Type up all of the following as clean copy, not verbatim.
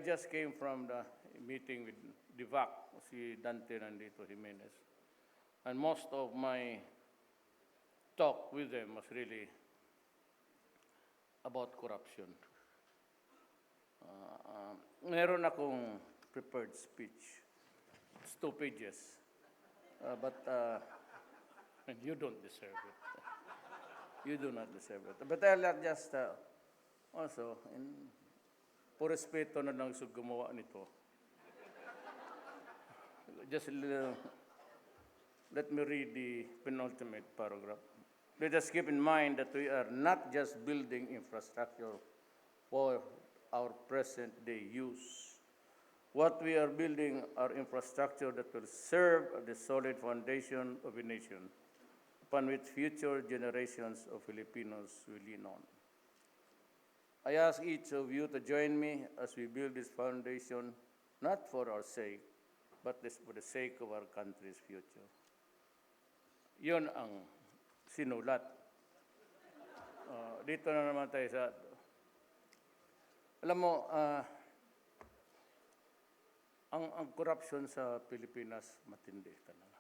just came from the meeting with DIVAC, si Dante nandito, Jimenez. And most of my talk with them was really about corruption. Meron akong prepared speech. It's 2 pages. And you don't deserve it. You do not deserve it. But I'll just also, po respeto na lang sa gumawa nito. Just let me read the penultimate paragraph. Let us keep in mind that we are not just building infrastructure for our present-day use. What we are building are infrastructure that will serve as the solid foundation of a nation, upon which future generations of Filipinos will lean on. I ask each of you to join me as we build this foundation, not for our sake, but for the sake of our country's future. Yun ang sinulat. Dito na naman tayo sa... Alam mo, ang corruption sa Pilipinas matindi talaga.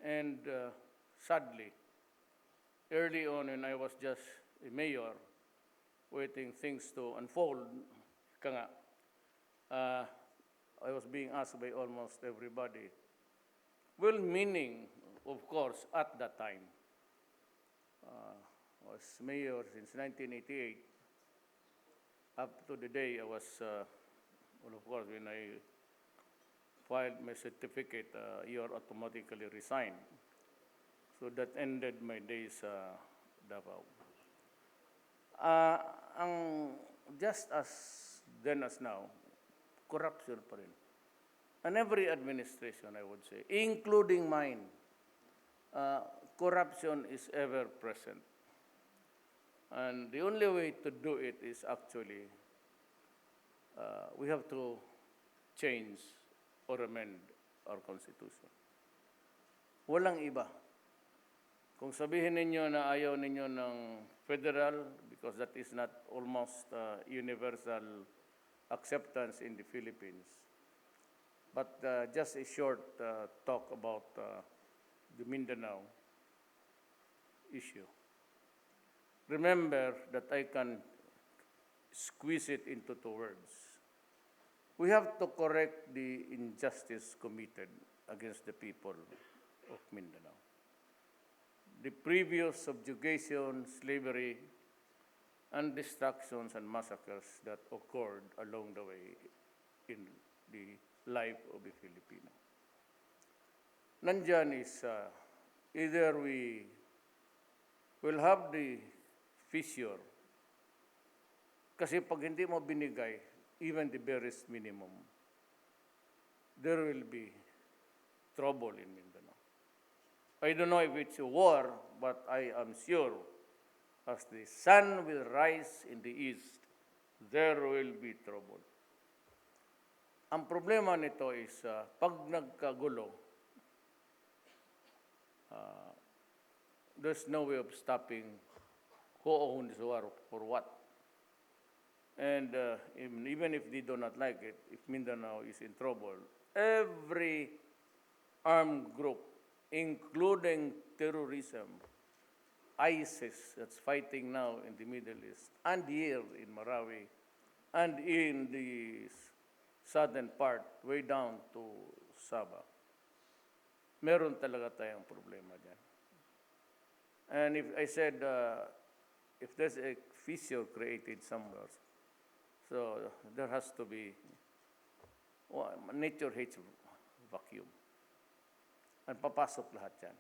And sadly, early on when I was just a mayor, waiting things to unfold, I was being asked by almost everybody, well-meaning, of course, at that time. I was mayor since 1988. Up to the day I was, well, of course, when I filed my certificate, you are automatically resigned. So that ended my days Davao. Just as then as now, corruption pa rin. And every administration, I would say, including mine, corruption is ever present. And the only way to do it is actually, we have to change or amend our Constitution. Walang iba. Kung sabihin ninyo na ayaw ninyo ng federal, because that is not almost universal acceptance in the Philippines. But just a short talk about the Mindanao issue. Remember that I can squeeze it into 2 words. We have to correct the injustice committed against the people of Mindanao. The previous subjugation, slavery, and destructions and massacres that occurred along the way in the life of a Filipino. Nandyan is either we will have the fissure, kasi pag hindi mo binigay, even the barest minimum, there will be trouble in Mindanao. I don't know if it's a war, but I am sure as the sun will rise in the east, there will be trouble. Ang problema nito is, pag nagkagulo, there's no way of stopping who owns war for what. And even if they do not like it, if Mindanao is in trouble, every armed group, including terrorism, ISIS, that's fighting now in the Middle East, and here in Marawi, and in the southern part, way down to Sabah. Meron talaga tayong problema dyan. And if I said, if there's a fissure created somewhere, so there has to be, nature hates vacuum. And papasok lahat yan.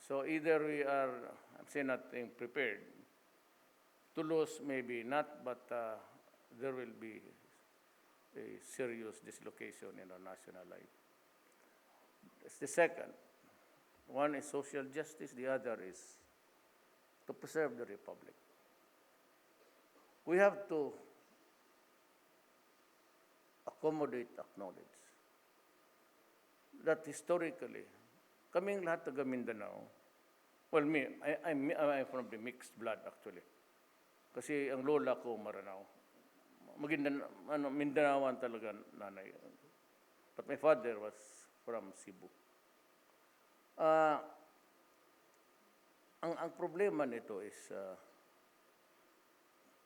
So either we are, I'm saying nothing prepared to lose, maybe not, but there will be a serious dislocation in our national life. That's the second. One is social justice, the other is to preserve the republic. We have to accommodate, acknowledge that historically, kaming lahat taga Mindanao, well, I'm from the mixed blood actually. Kasi ang lola ko Maranao, Mindanaoan talaga nanay. But my father was from Cebu. Ang problema nito is,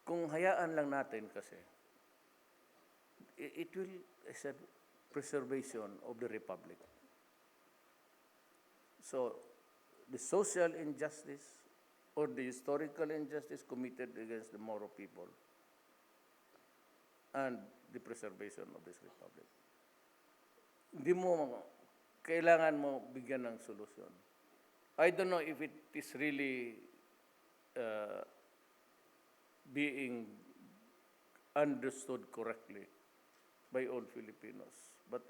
kung hayaan lang natin kasi, it will, I said, preservation of the republic. So, the social injustice or the historical injustice committed against the Moro people and the preservation of this republic. Hindi mo, kailangan mo bigyan ng solusyon. I don't know if it is really being understood correctly by all Filipinos. But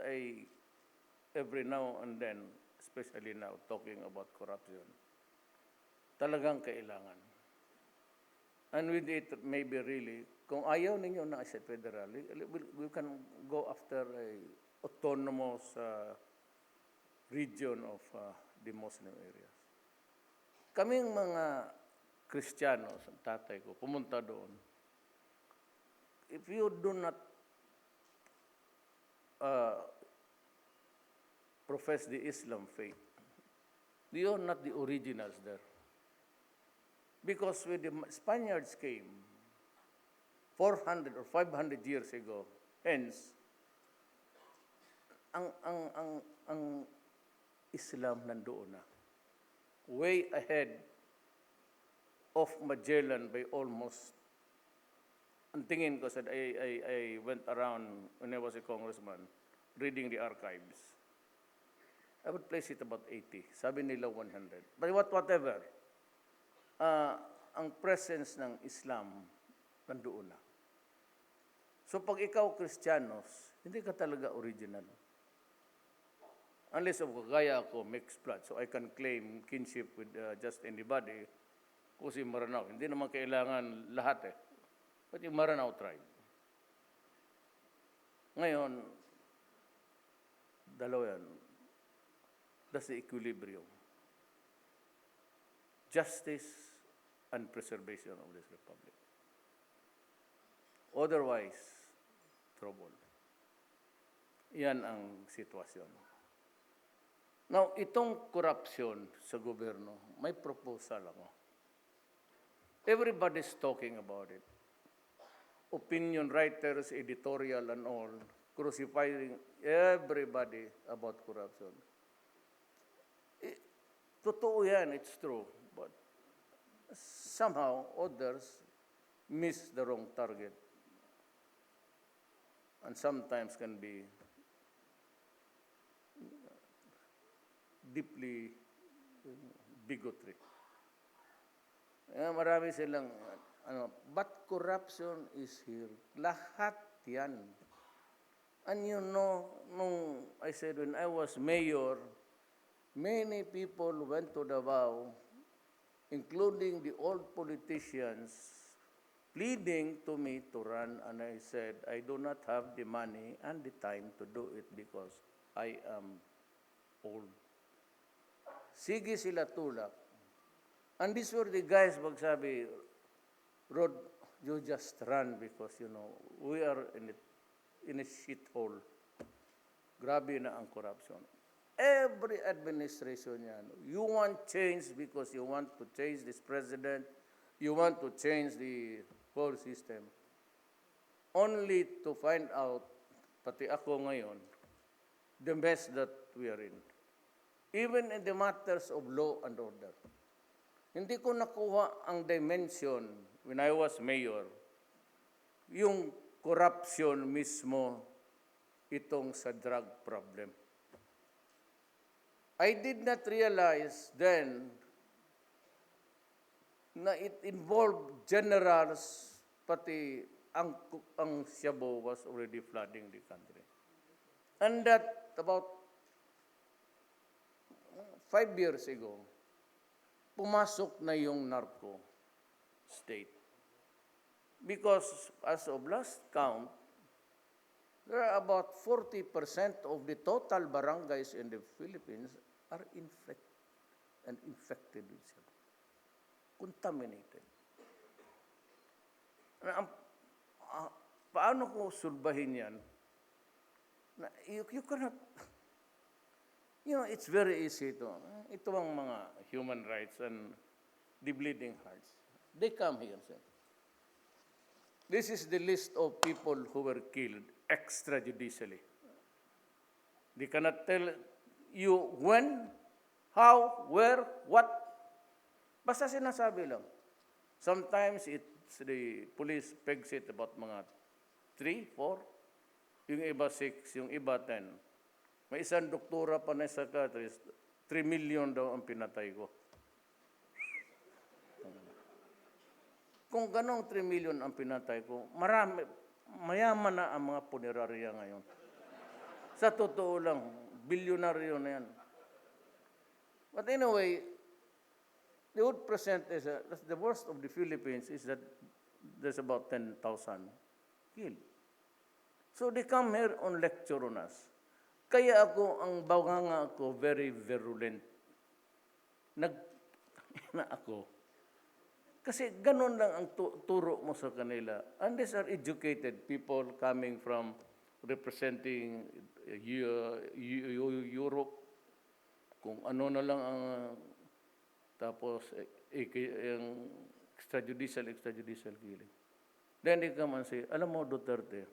every now and then, especially now, talking about corruption, talagang kailangan. And with it, maybe really, kung ayaw ninyo na as a federal, we can go after a autonomous region of the Muslim areas. Kaming mga Kristiyanos, ang tatay ko, pumunta doon. If you do not profess the Islam faith, you are not the originals there. Because when the Spaniards came 400 or 500 years ago, hence, ang Islam nandoon na. Way ahead of Magellan by almost, ang tingin ko, said, I went around when I was a congressman, reading the archives. I would place it about 80. Sabi nila 100. But whatever, ang presence ng Islam nandoon na. So pag ikaw Kristiyanos, hindi ka talaga original. Unless of gaya ako, mixed blood, so I can claim kinship with just anybody, o si Maranao. Hindi naman kailangan lahat but yung Maranao tribe. Ngayon, dalawa yan. That's the equilibrium. Justice and preservation of this republic. Otherwise, trouble. Yan ang sitwasyon. Now, itong corruption sa gobyerno, may proposal ako. Everybody's talking about it. Opinion writers, editorial and all, crucifying everybody about corruption. Totoo yan, it's true. But somehow, others miss the wrong target. And sometimes can be deeply bigotry. Marami silang, but corruption is here. Lahat yan. And you know, nung I said when I was mayor, many people went to Davao, including the old politicians, pleading to me to run, and I said, I do not have the money and the time to do it because I am old. Sige sila tulak. And these were the guys magsabi, Rod, you just run because, you know, we are in a shithole. Grabe na ang corruption. Every administration yan. You want change because you want to change this president. You want to change the whole system. Only to find out, pati ako ngayon, the mess that we are in. Even in the matters of law and order. Hindi ko nakuha ang dimension when I was mayor, yung corruption mismo itong sa drug problem. I did not realize then na it involved generals, pati ang Shabu was already flooding the country. And that about 5 years ago, pumasok na yung narco state. Because as of last count, there are about 40% of the total barangays in the Philippines are infected with it. Contaminated. paano ko sulbahin yan? Na, you cannot, it's very easy to, ito ang mga human rights and the bleeding hearts. They come here, sir. This is the list of people who were killed extrajudicially. They cannot tell you when, how, where, what. Basta sinasabi lang. Sometimes it's the police pegs it about mga 3, 4, yung iba 6, yung iba 10. May isang doktora pa na psychiatrist, 3 million daw ang pinatay ko. Kung ganong 3 million ang pinatay ko, marami, mayaman na ang mga punerarya ngayon. Sa totoo lang, bilyonaryo na yan. But anyway, they would present as the worst of the Philippines is that there's about 10,000 killed. So they come here on lecture on us. Kaya ako, ang bawanga ako, very virulent. Na ako. Kasi ganun lang ang turo mo sa kanila. And these are educated people coming from representing Europe. Kung ano na lang ang tapos yung extrajudicial killing. Then they come and say, alam mo Duterte,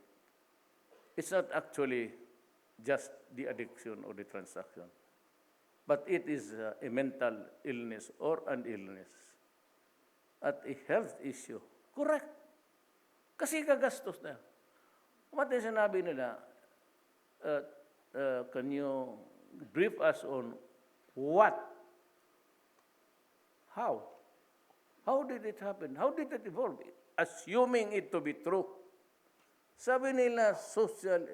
it's not actually just the addiction or the transaction, but it is a mental illness or an illness at a health issue. Correct. Kasi kagastos na. What is sinabi nila? Can you brief us on what? How? How did it happen? How did it evolve? Assuming it to be true. Sabi nila, social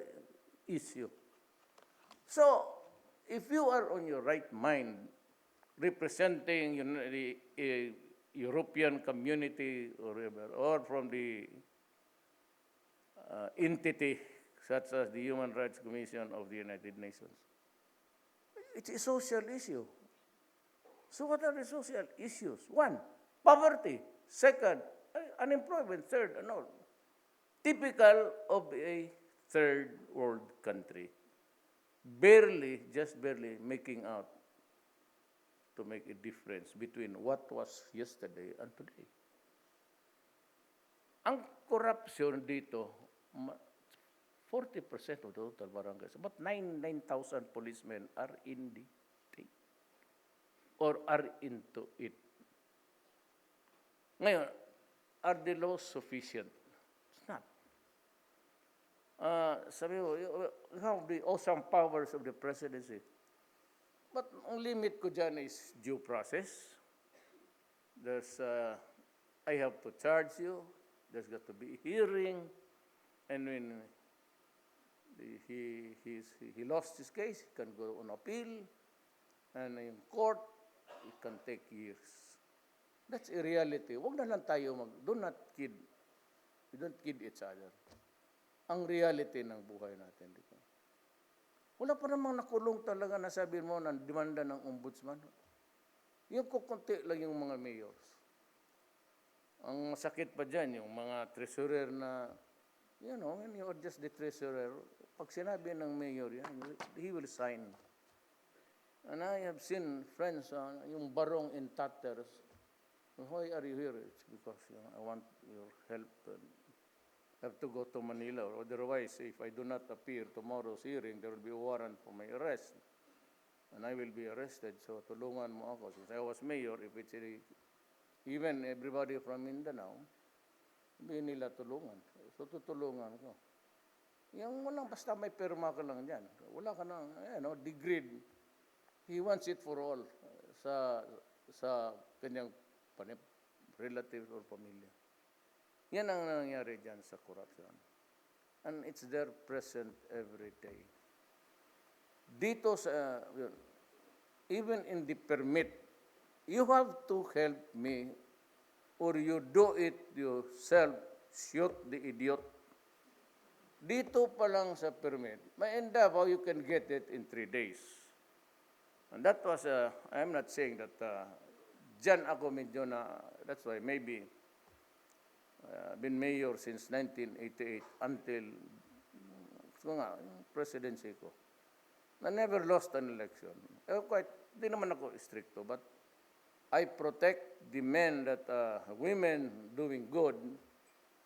issue. So, if you are on your right mind, representing the European community or from the entity such as the Human Rights Commission of the United Nations, it's a social issue. So what are the social issues? 1, poverty. 2, unemployment. 3, typical of a third world country. Barely, just barely making out to make a difference between what was yesterday and today. Ang corruption dito, 40% of the total barangays, about 9,000 policemen are in the state or are into it. Ngayon, are the laws sufficient? It's not. Sabi mo, you have the awesome powers of the presidency. But ang limit ko dyan is due process. There's, I have to charge you. There's got to be a hearing. And when he lost his case, he can go on appeal. And in court, it can take years. That's a reality. Huwag na lang tayo do not kid. We don't kid each other. Ang reality ng buhay natin dito. Wala pa namang nakulong talaga na sabi mo ng demanda ng ombudsman. Yung kukunti lang yung mga mayors. Ang sakit pa dyan, yung mga treasurer na, when you are just the treasurer, pag sinabi ng mayor yan, he will sign. And I have seen friends, yung barong in tatters, why are you here? It's because I want your help. I have to go to Manila, or otherwise, if I do not appear tomorrow's hearing, there will be a warrant for my arrest. And I will be arrested, so tulungan mo ako. Since I was mayor, if it's even everybody from Mindanao, hindi nila tulungan. So tutulungan ko. Yung walang basta may perma ka lang dyan. Wala ka nang, degree. He wants it for all sa kanyang relatives or pamilya. Yan ang nangyari dyan sa corruption. And it's there present every day. Dito sa, even in the permit, you have to help me or you do it yourself, shoot the idiot. Dito pa lang sa permit, may endeavor you can get it in 3 days. And that was, I'm not saying that dyan ako medyo na, that's why maybe been mayor since 1988 until yung presidency ko. I never lost an election. Di naman ako stricto, but I protect the men that women doing good,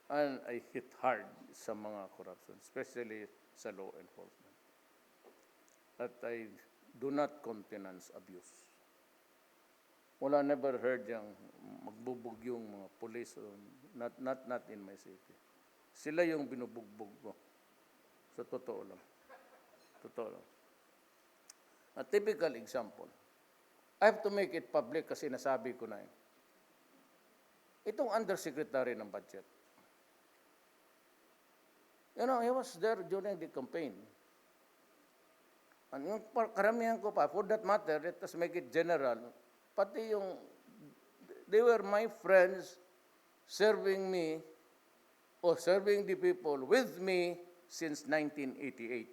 and I hit hard sa mga corruption, especially sa law enforcement. That I do not countenance abuse. Wala, never heard yung magbubugbog yung mga police, not in my city. Sila yung binubugbog ko. Sa totoo lang. Totoo lang. A typical example. I have to make it public kasi nasabi ko na yun. Itong undersecretary ng budget. You know, he was there during the campaign. And yung karamihan ko pa, for that matter, let us make it general, pati yung, they were my friends serving me or serving the people with me since 1988.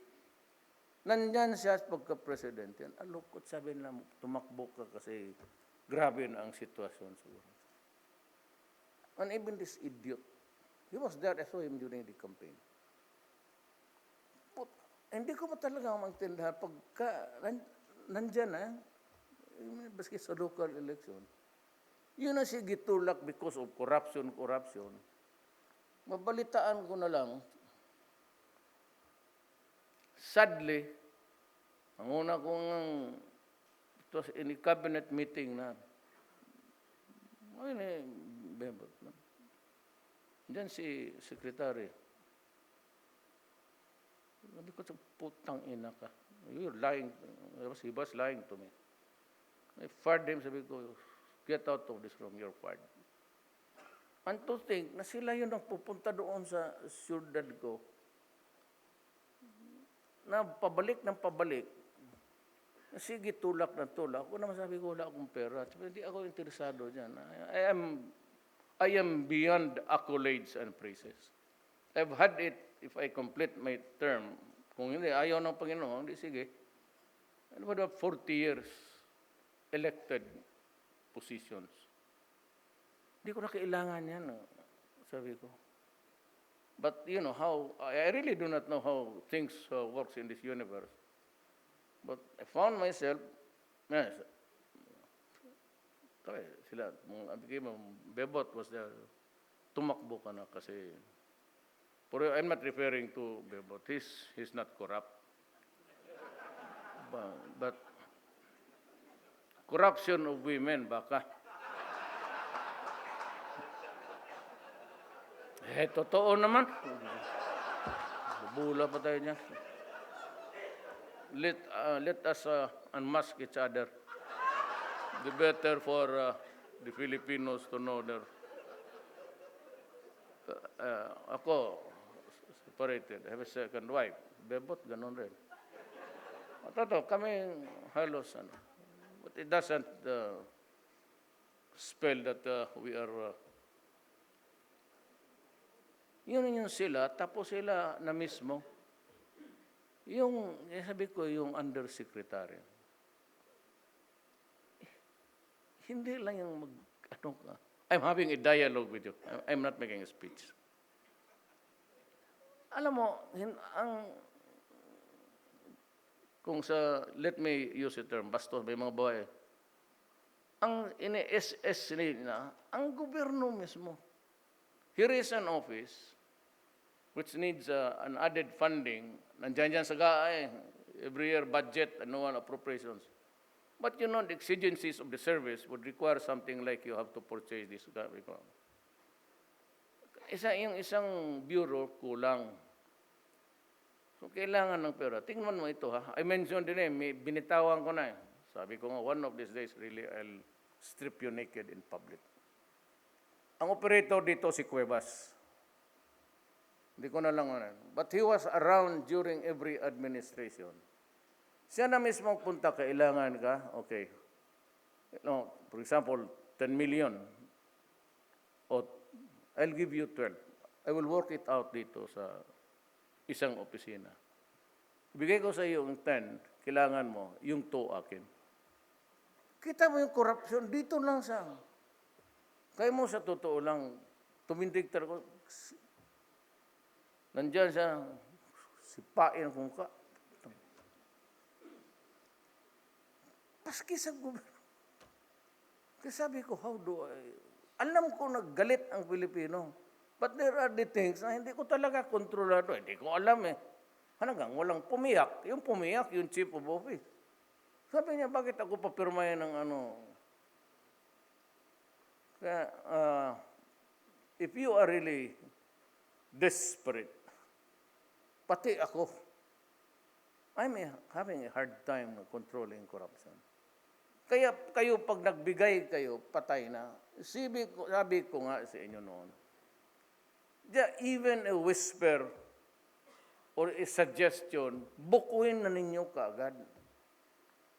Nandyan siya pagka-presidente. Alukot, sabi nila, tumakbo ka kasi grabe na ang sitwasyon siguro. And even this idiot, he was there, I saw him during the campaign. But, hindi ko pa talaga magtindahan pagka nandyan baski sa local election, yun na si gitulak because of corruption. Mabalitaan ko na lang, sadly, ang una kong, it was in a cabinet meeting na, diyan si secretary. Sabi ko, putang ina ka. You're lying. He was lying to me. I fired him, sabi ko, get out of this room, you're fired. And to think na sila yun ang pupunta doon sa syudad ko, na pabalik ng pabalik, sige, tulak ng tulak. Ako naman sabi ko, wala akong pera. Hindi ako interesado dyan. I am beyond accolades and praises. I've had it if I complete my term. Kung hindi, ayaw ng Panginoon, hindi, sige. Ano ba 40 years elected positions? Hindi ko na kailangan yan, sabi ko. But you know how, I really do not know how things works in this universe. But I found myself, sila, Bebot was there, tumakbo ka na kasi, pero I'm not referring to Bebot, he's not corrupt. But corruption of women, baka. Totoo naman. Bula pa tayo niya. Let us unmask each other. The better for the Filipinos to know their... ako, separated. I have a second wife. Bebot, ganun rin. Totoo, kami halos, but it doesn't spell that we are... Yun yung sila, tapos sila na mismo, yung, sabi ko, yung undersecretary. Hindi lang yung I'm having a dialogue with you. I'm not making a speech. Alam mo, kung let me use the term, bastos, may mga babae, ang ini-SS nila, ang gobyerno mismo. Here is an office which needs an added funding. Nandiyan sa GAA, every year budget, annual appropriations. But you know, the exigencies of the service would require something like you have to purchase this. Yung isang bureau, kulang. So, kailangan ng pera. Tingnan mo ito, ha. I mentioned din binitawan ko na. Sabi ko nga, one of these days, really, I'll strip you naked in public. Ang operator dito si Cuevas. Hindi ko na lang but he was around during every administration. Siya na mismo punta, kailangan ka, okay. No, for example, 10 million. O, I'll give you 12. I will work it out dito sa isang opisina. Ibigay ko sa iyo yung 10, kailangan mo, yung 2 akin. Kita mo yung corruption dito lang sa... Kaya mo sa totoo lang, Tumindig talaga. Nandiyan siya, sipain kung ka. Paski sa gobyerno. Kaya sabi ko, how do I... Alam ko naggalit ang Pilipino. But there are the things na hindi ko talaga kontrolado. Hindi ko alam eh. Hanggang walang pumiyak. Yung pumiyak, yung chief of office. Sabi niya, bakit ako papirmahin ng ano? Kaya, if you are really desperate, pati ako, I'm having a hard time controlling corruption. Kaya kayo, pag nagbigay kayo, patay na. Sabi ko nga sa inyo noon, even a whisper or a suggestion, bukuin na ninyo kaagad.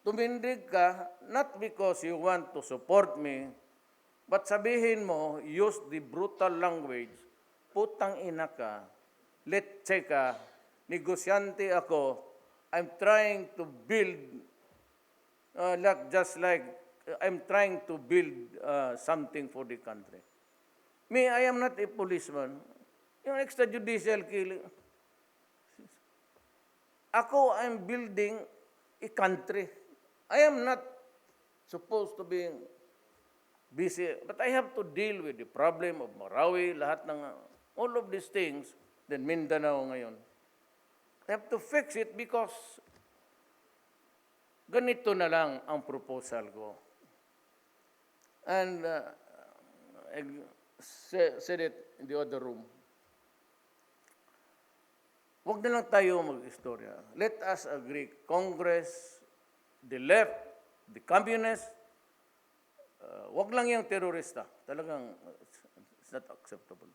Tumindig ka, not because you want to support me, but sabihin mo, use the brutal language, putang ina ka, letse ka, negosyante ako, I'm trying to build, I'm trying to build something for the country. Me, I am not a policeman. Yung extrajudicial killing, ako, I'm building a country. I am not supposed to be busy, but I have to deal with the problem of Marawi, lahat ng, all of these things, then Mindanao ngayon. I have to fix it because ganito na lang ang proposal ko. And I said it in the other room. Huwag na lang tayo mag-istorya. Let us agree, Congress, the left, the communists, huwag lang yung terorista. Talagang, it's not acceptable.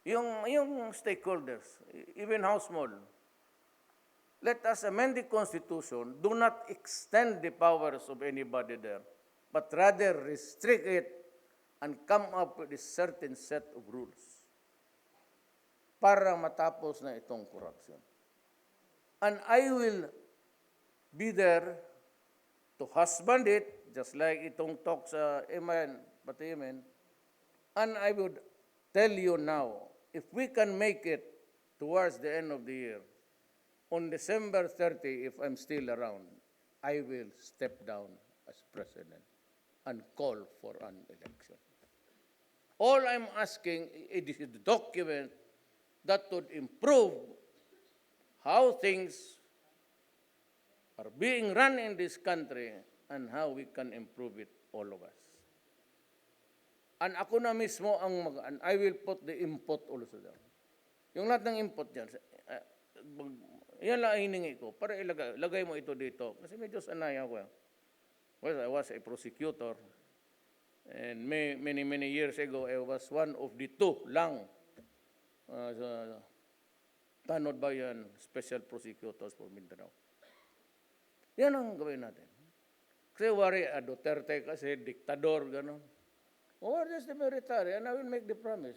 Yung stakeholders, even how small, let us amend the Constitution, do not extend the powers of anybody there, but rather restrict it and come up with a certain set of rules para matapos na itong corruption. And I will be there to husband it, just like itong talk sa pati Yemen, and I would tell you now, if we can make it towards the end of the year, on December 30, if I'm still around, I will step down as president and call for an election. All I'm asking is a document that would improve how things are being run in this country and how we can improve it, all of us. And ako na mismo and I will put the input also down. Yung lahat ng input dyan, yan lang hiningi ko, para ilagay mo ito dito. Kasi medyo sanay ako. Well, I was a prosecutor. And many years ago, I was one of the two lang tanod ba yan, special prosecutors for Mindanao. Yan ang gawin natin. Kasi worry, Duterte kasi, diktador, gano'n. Or just the military, and I will make the promise.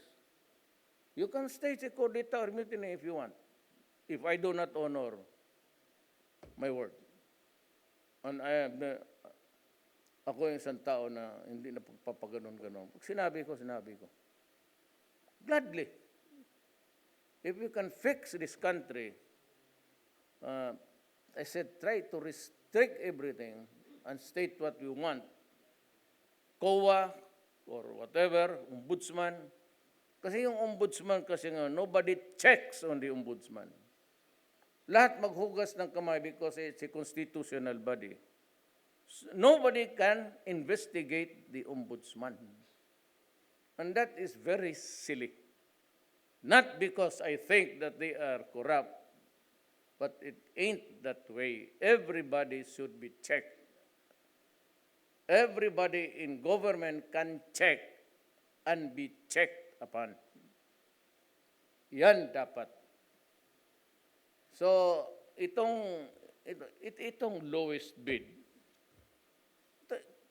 You can stage a coup d'etat or mutiny if you want, if I do not honor my word. And ako yung isang tao na hindi na papaganon-ganon. Pag sinabi ko. Gladly. If we can fix this country, I said, try to restrict everything and state what you want. COA or whatever, ombudsman. Kasi yung ombudsman kasi nga, nobody checks on the ombudsman. Lahat maghugas ng kamay because it's a constitutional body. Nobody can investigate the ombudsman. And that is very silly. Not because I think that they are corrupt, but it ain't that way. Everybody should be checked. Everybody in government can check and be checked upon. Yan dapat. So, itong lowest bid,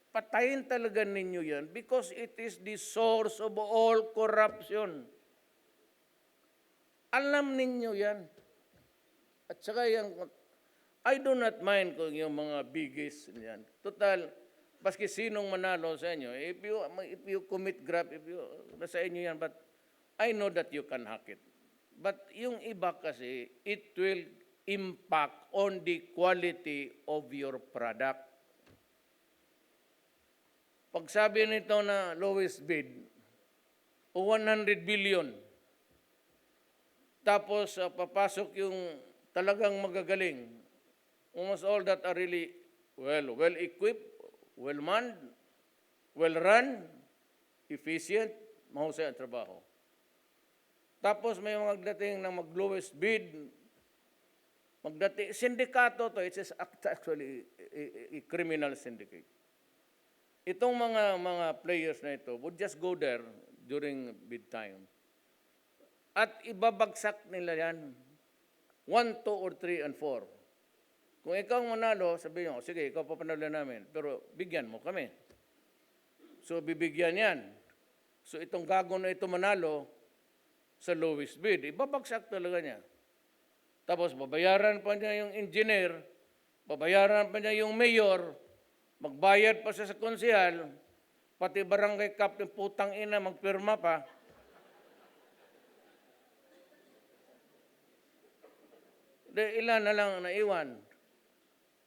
patayin talaga ninyo yan because it is the source of all corruption. Alam ninyo yan. At saka yan, I do not mind kung yung mga biggies yan. Total, Baski sinong manalo sa inyo, if you commit graft, nasa inyo yan, but I know that you can hack it. But yung iba kasi, it will impact on the quality of your product. Pag sabi nito na lowest bid, o 100 billion, tapos papasok yung talagang magagaling, almost all that are really well-equipped, well-manned, well-run, efficient, mahusay ang trabaho. Tapos may mga dating na mag-lowest bid, magdating, sindikato to, it's actually a criminal syndicate. Itong mga players na ito would just go there during bid time. At ibabagsak nila yan. 1, 2, or 3, and 4. Kung ikaw manalo, sabihin nyo, sige, ikaw papanalo namin, pero bigyan mo kami. So, bibigyan yan. So, itong gago na ito manalo sa lowest bid, ibabagsak talaga niya. Tapos, babayaran pa niya yung engineer, babayaran pa niya yung mayor, magbayad pa siya sa konsehal, pati barangay captain, putang ina, magpirma pa. Ilan na lang naiwan.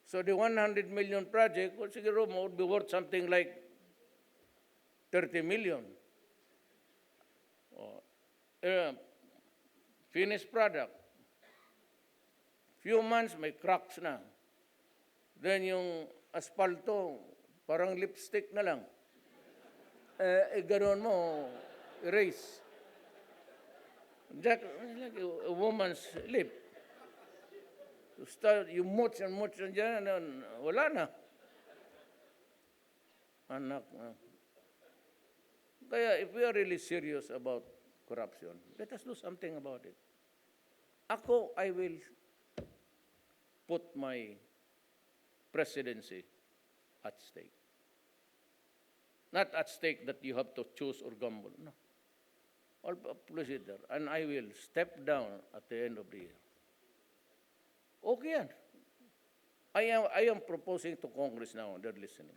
So the 100 million project, well, siguro would be worth something like 30 million. Finished product. Few months, may cracks na. Then yung asfalto, parang lipstick na lang. Ganoon mo, erase. Like a woman's lip. To start, you much and dyan, wala na. Anak na. Kaya if we are really serious about corruption, let us do something about it. Ako, I will put my presidency at stake. Not at stake that you have to choose or gamble. No. I'll place it there. And I will step down at the end of the year. Okay yan. I am proposing to Congress now, they're listening.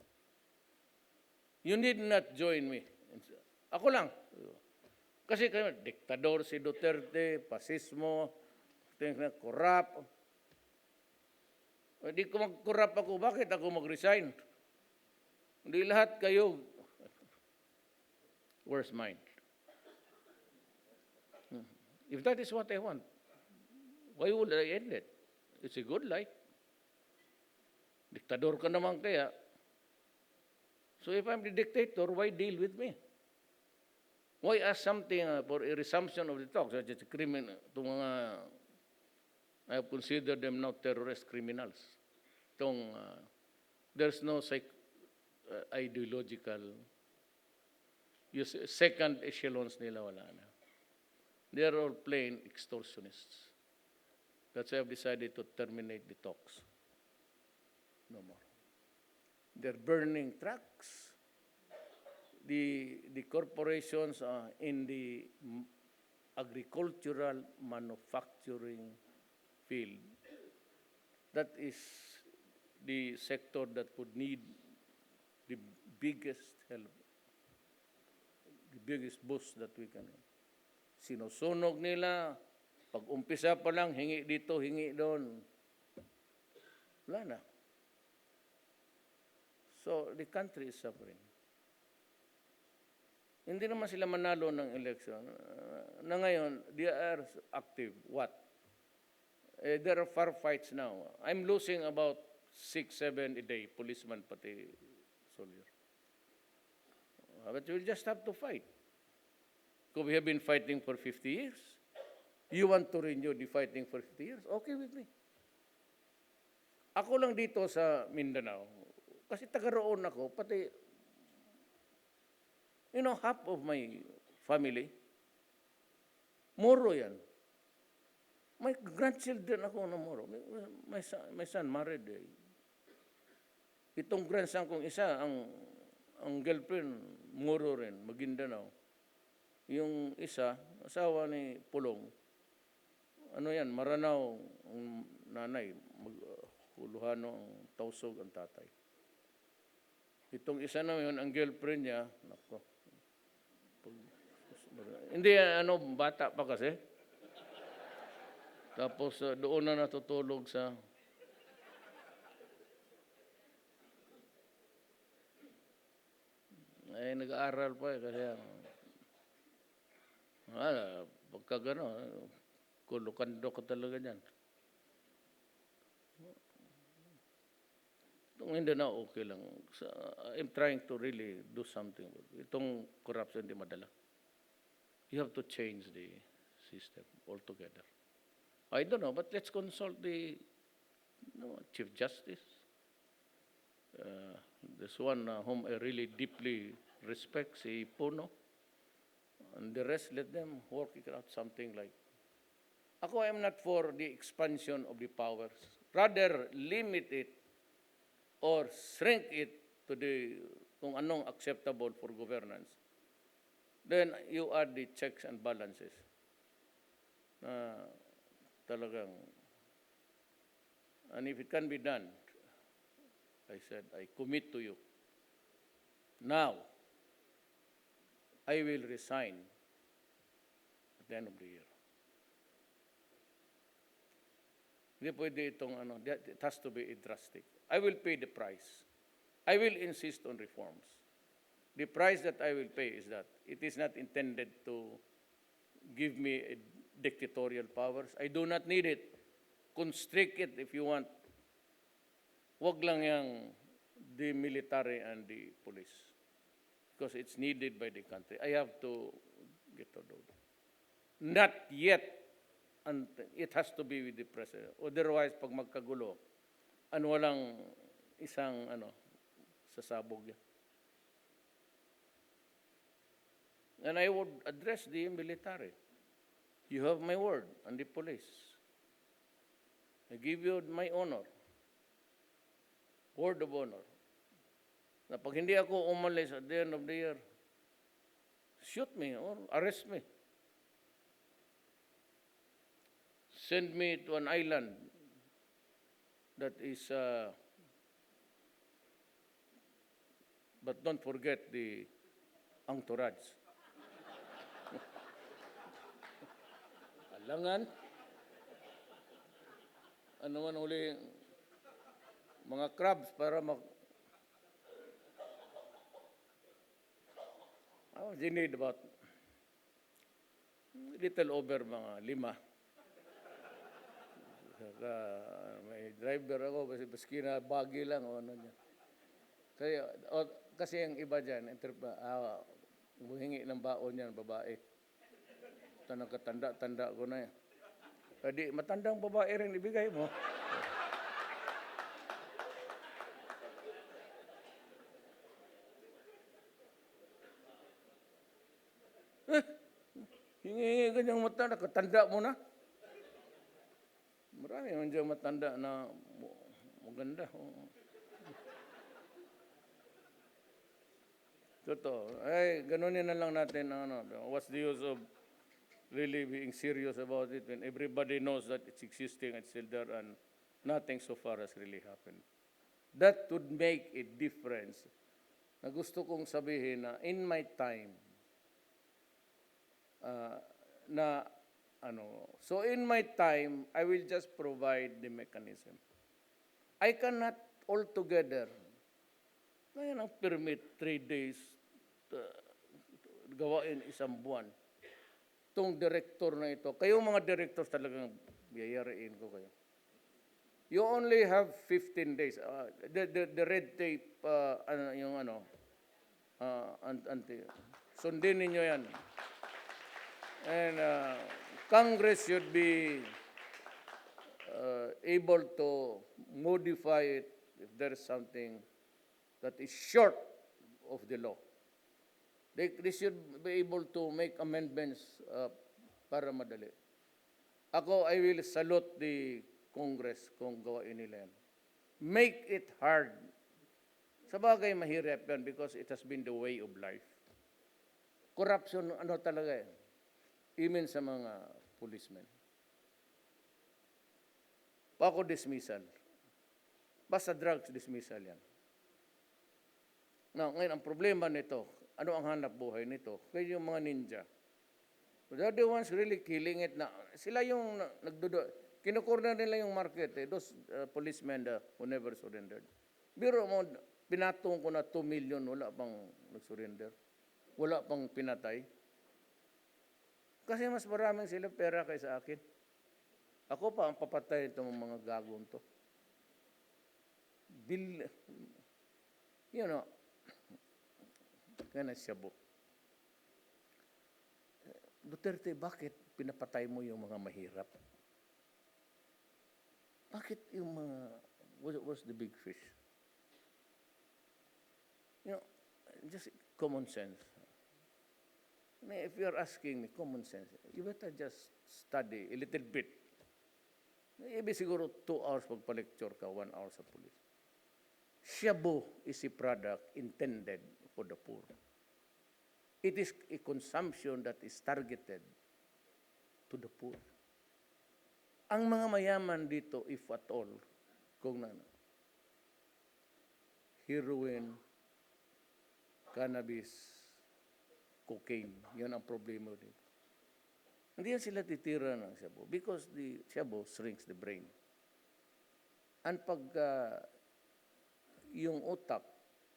You need not join me. Ako lang. Kasi kayo, diktador si Duterte, pasismo, corrupt. Hindi ko mag-corrupt ako. Bakit ako mag-resign? Hindi lahat kayo. Where's mine? If that is what I want, why would I end it? It's a good life. Diktador ka naman kaya. So if I'm the dictator, why deal with me? Why ask something for a resumption of the talks? Such as criminal, itong mga, I have considered them now terrorist criminals. There's no ideological, second echelons nila wala na. They are all plain extortionists. That's why I've decided to terminate the talks. No more. They're burning trucks. The corporations in the agricultural manufacturing field, that is the sector that would need the biggest help, the biggest boost that we can. Sinusunog nila, pag umpisa pa lang, hingi dito, hingi doon. Wala na. So, the country is suffering. Hindi naman sila manalo ng election. Na ngayon, they are active. What? There are firefights now. I'm losing about 6, 7 a day, policeman pati soldier. But we'll just have to fight. Because we have been fighting for 50 years. You want to renew the fighting for 50 years? Okay with me. Ako lang dito sa Mindanao, kasi taga-roon ako, pati, half of my family, Moro yan. May grandchildren ako na Moro. My son married. Itong grandson kong isa, ang girlfriend, Moro rin, Maguindanao. Yung isa, asawa ni Pulong, Maranao ang nanay, Huluhano ang Tausog ang tatay. Itong isa na yun, ang girlfriend niya, nako, hindi, bata pa kasi. Tapos doon na natutulog sa... nag-aaral pa kasi pagka gano'n, kulukando ko talaga niyan. Itong Mindanao, okay lang. So, I'm trying to really do something. Itong corruption, hindi madala. You have to change the system altogether. I don't know, but let's consult the Chief Justice. This one whom I really deeply respect, si Puno. And the rest, let them work it out something like. Ako, I am not for the expansion of the powers. Rather, limit it or shrink it to the kung anong acceptable for governance. Then you add the checks and balances. Talagang, and if it can be done, I said, I commit to you. Now, I will resign at the end of the year. Hindi pwede itong it has to be drastic. I will pay the price. I will insist on reforms. The price that I will pay is that it is not intended to give me a dictatorial powers. I do not need it. Constrict it if you want. Wag lang yang the military and the police. Because it's needed by the country. I have to get to do that. Not yet. And it has to be with the president. Otherwise, pag magkagulo, walang isang sasabog yan. And I would address the military. You have my word, and the police. I give you my honor. Word of honor. Na pag hindi ako umalis at the end of the year, shoot me or arrest me. Send me to an island that is, but don't forget the entourage. Alangan. Ano man uli, mga crabs para you need about little over mga 5. May driver ako, baski na bagi lang o ano niya. Kasi yung iba dyan, humingi ng baon yan, babae. Ito nagkatanda-tanda ko na yan. Kadi matandang babae rin ibigay mo. Hingi ganyang matanda, katanda mo na. Marami man dyan matanda na maganda. Totoo. Ganunin na lang natin what's the use of really being serious about it when everybody knows that it's existing, it's still there, and nothing so far has really happened. That would make a difference. Na gusto kong sabihin na in my time, so in my time, I will just provide the mechanism. I cannot altogether, ngayon ang permit 3 days, gawain isang buwan. Itong director na ito, kayong mga directors talagang yayariin ko kayo. You only have 15 days. The red tape, sundin ninyo yan. And Congress should be able to modify it if there is something that is short of the law. They should be able to make amendments para madali. Ako, I will salute the Congress kung gawain nila yan. Make it hard. Sa bagay, mahirap yan because it has been the way of life. Corruption, talaga yan. Even sa mga policemen. Pako dismissal. Basta drugs dismissal yan. Now, ngayon, ang problema nito, ano ang hanap buhay nito? Kaya yung mga ninja. They're the ones really killing it na. Sila yung kinukorner nila yung market. Those policemen who never surrendered. Biro mo, pinatong ko na 2 million, wala pang nag-surrender. Wala pang pinatay. Kasi mas maraming sila pera kaysa akin. Ako pa ang papatay itong mga gagong to. You know, kaya Cebu. Duterte, bakit pinapatay mo yung mga mahirap? Bakit yung mga, what's the big fish? You know, just common sense. If you're asking me, common sense, you better just study a little bit. Maybe siguro 2 hours magpa-lecture ka, 1 hour sa police. Shabu is a product intended for the poor. It is a consumption that is targeted to the poor. Ang mga mayaman dito, if at all, kung heroin, cannabis, cocaine, yan ang problema dito. Hindi yan sila titira ng shabu because the shabu shrinks the brain. And pag yung utak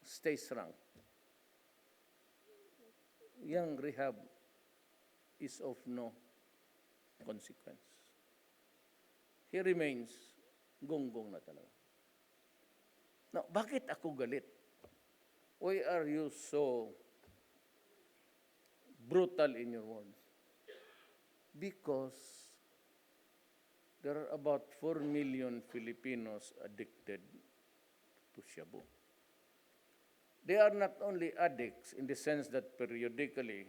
stays shrunk, yung rehab is of no consequence. He remains gonggong na talaga. Now, bakit ako galit? Why are you so brutal in your words? Because there are about 4 million Filipinos addicted to shabu. They are not only addicts in the sense that periodically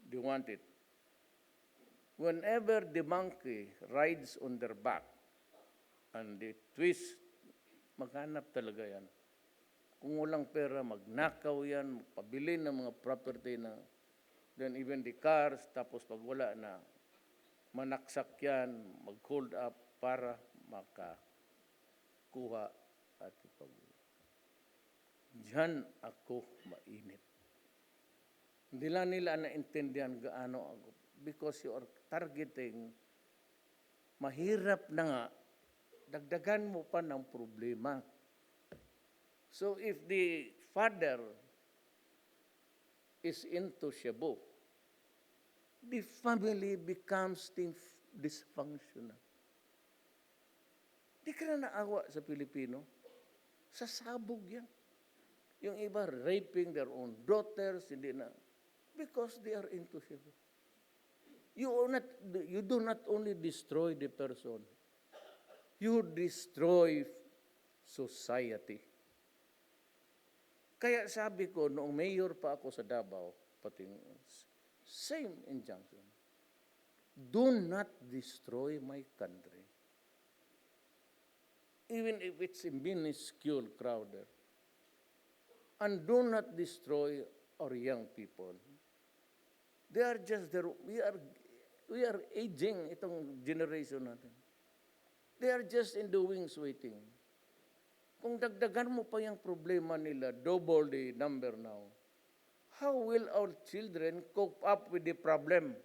they want it. Whenever the monkey rides on their back and they twist, maghanap talaga yan. Kung walang pera, magnakaw yan, magpabili ng mga property na, then even the cars, tapos pag wala na, manaksak yan, mag-hold up para makakuha at ipag. Diyan ako mainit. Hindi lang nila naintindihan gaano ako. Because you are targeting, mahirap na nga, dagdagan mo pa ng problema. So if the father is into shabu, the family becomes dysfunctional. Di ka na naawa sa Pilipino. Sasabog yan. Yung iba raping their own daughters, hindi na. Because they are into shabu. You do not only destroy the person, you destroy society. Kaya sabi ko, noong mayor pa ako sa Davao, pati same injunction. Do not destroy my country. Even if it's a minuscule crowder. And do not destroy our young people. They are just there. We are aging itong generation natin. They are just in the wings waiting. Kung dagdagan mo pa yung problema nila, double the number now, how will our children cope up with the problem?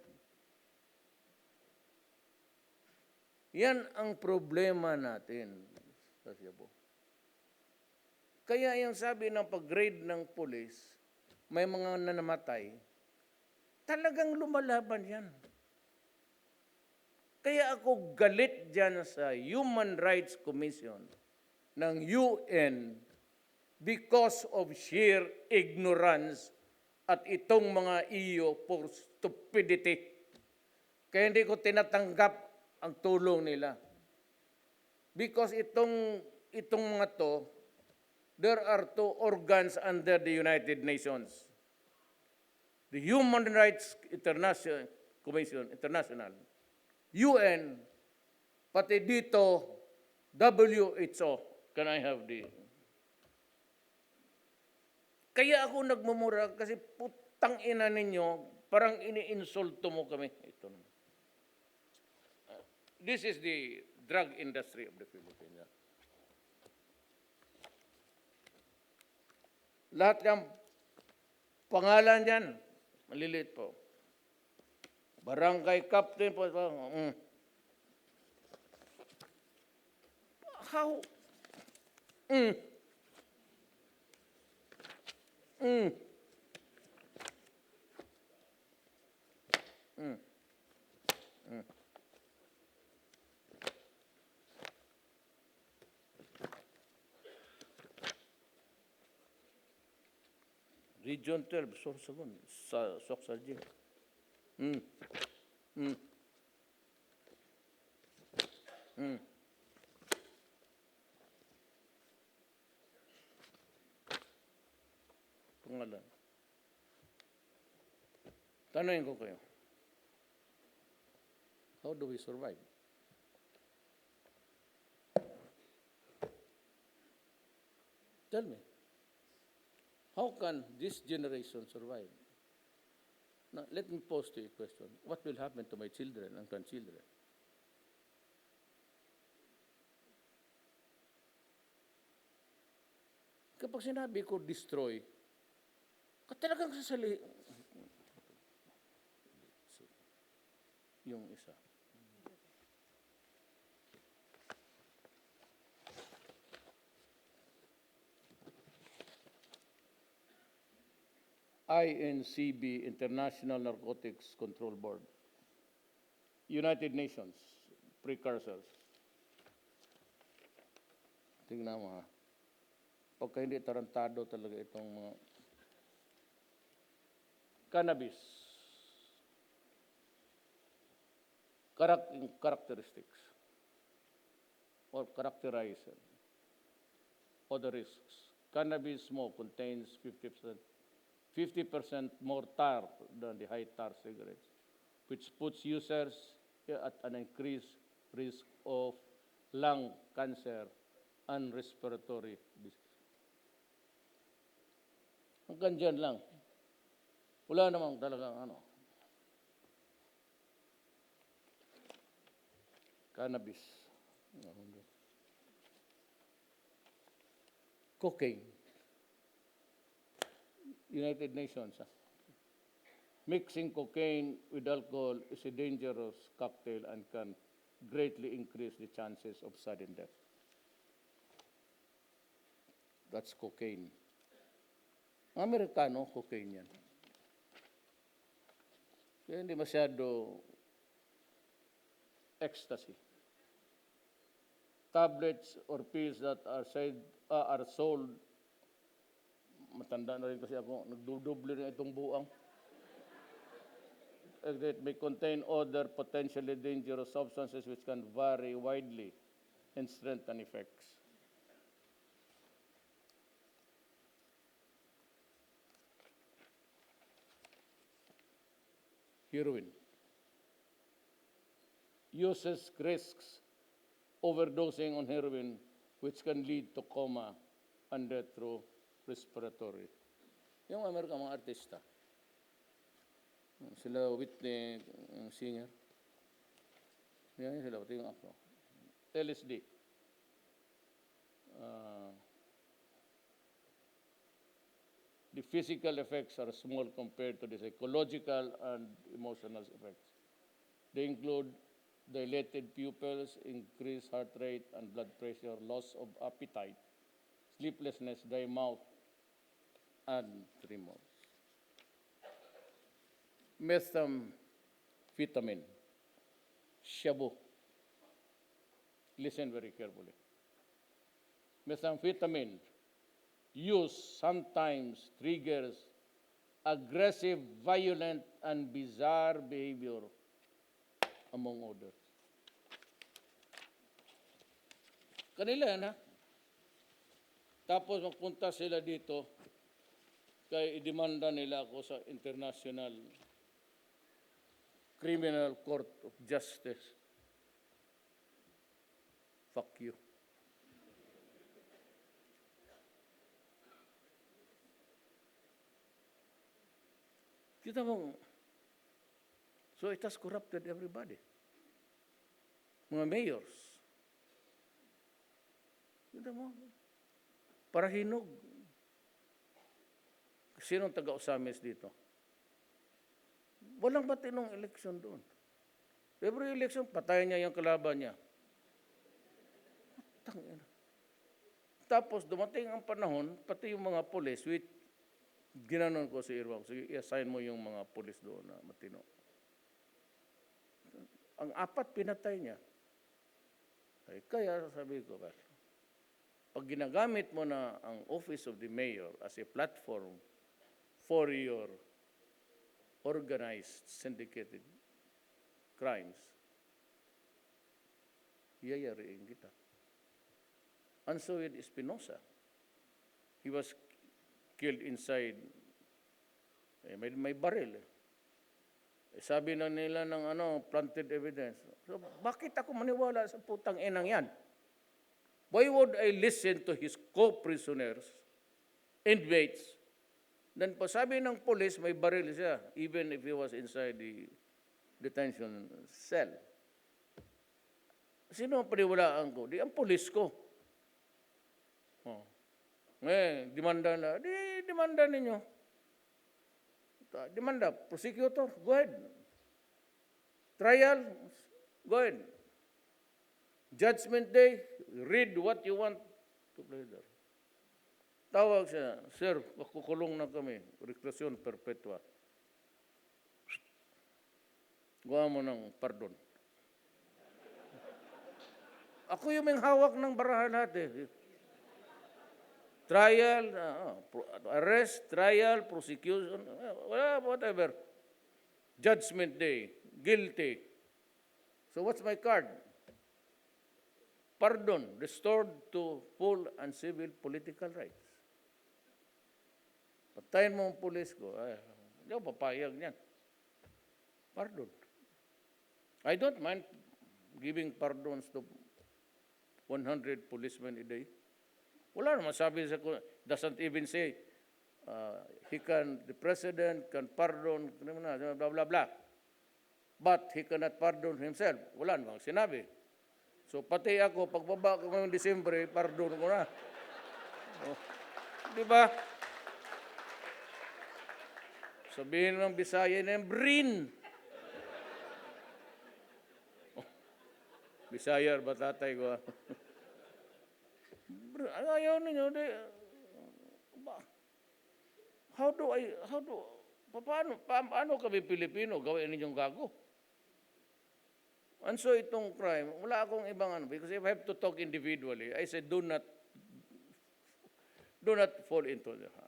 Yan ang problema natin sa Cebu. Kaya yung sabi ng pag-grade ng police, may mga nanamatay, talagang lumalaban yan. Kaya ako galit dyan sa Human Rights Commission ng UN because of sheer ignorance at itong mga iyo for stupidity. Kaya hindi ko tinatanggap ang tulong nila. Because itong mga to, there are 2 organs under the United Nations. The Human Rights Commission, International, UN, pati dito, WHO. Can I have the... Kaya ako nagmumura kasi putang ina ninyo, parang iniinsulto mo kami. Ito naman. This is the drug industry of the Philippines. Lahat ng pangalan dyan, maliliit po. Barangay captain po. How? Region 12, Sorsogon, sa Soxarjing. Pangalan. Tanungin ko kayo. How do we survive? Tell me. How can this generation survive? Now, let me pose to you a question. What will happen to my children and grandchildren? Kapag sinabi ko destroy, talagang sasali. Yung isa. INCB, International Narcotics Control Board. United Nations, precursors. Tingnan mo ha. Pagka hindi tarantado talaga itong mga cannabis. Characteristics or characterize or the risks. Cannabis smoke contains 50% more tar than the high tar cigarettes, which puts users at an increased risk of lung cancer and respiratory disease. Hanggang dyan lang. Wala namang talagang cannabis. Cocaine. United Nations. Mixing cocaine with alcohol is a dangerous cocktail and can greatly increase the chances of sudden death. That's cocaine. Ang Amerikano, cocaine yan. Kaya hindi masyado ecstasy. Tablets or pills that are sold, matanda na rin kasi ako, nagdudoble rin itong buang. That may contain other potentially dangerous substances which can vary widely in strength and effects. Heroin. Uses risks overdosing on heroin which can lead to coma and death through respiratory. Yung Amerika, mga artista. Sila Whitney, yung singer. Yan sila, pati yung ako. LSD. The physical effects are small compared to the psychological and emotional effects. They include dilated pupils, increased heart rate and blood pressure, loss of appetite, sleeplessness, dry mouth, and tremors. Methamphetamine, shabu. Listen very carefully. Methamphetamine use sometimes triggers aggressive, violent, and bizarre behavior, among others. Kanila yan, ha? Tapos magpunta sila dito, kaya idemanda nila ako sa International Criminal Court of Justice. Fuck you. Kita mo, so it has corrupted everybody. Mga mayors. Kita mo, para hinog. Sinong taga-Osamis dito? Walang matinong eleksyon doon. Every election, patayin niya yung kalaban niya. Tangina. Tapos dumating ang panahon, pati yung mga pulis, ginanon ko si Irwang, sige, i-assign mo yung mga pulis doon na matino. Ang 4 pinatay niya. Ay, kaya sabi ko, pag ginagamit mo na ang Office of the Mayor as a platform for your organized, syndicated crimes, yayariin kita. And so with Espinosa, he was killed inside, may baril. Sabi na nila ng planted evidence. So, bakit ako maniwala sa putang inang yan? Why would I listen to his co-prisoners, inmates? Then po sabi ng police, may baril siya, even if he was inside the detention cell. Sino ang paniwalaan ko? Di ang police ko. Demanda na. Demanda ninyo. Demanda. Prosecutor, go ahead. Trial, go ahead. Judgment day, read what you want to play there. Tawag siya, sir, kukulong na kami. Reclusion perpetua. Gawa mo ng pardon. Ako yung may hawak ng barahan natin. Trial, arrest, trial, prosecution, whatever. Judgment day, guilty. So what's my card? Pardon, restored to full and civil political rights. Patayin mo ang pulis ko, hindi ako papayag niyan. Pardon. I don't mind giving pardons to 100 policemen a day. Wala naman sabi sa, doesn't even say, the president can pardon, blah, blah, blah. But he cannot pardon himself. Wala naman sinabi. So pati ako, pagbaba ko ngayong Disyembre, pardon ko na. Di ba? Sabihin ng Bisaya na yung brin. Bisaya ba tatay ko? Ayaw ninyo, paano kami Pilipino gawin ninyong gago? And so itong crime, wala akong ibang because if I have to talk individually, I said, do not fall into their hands.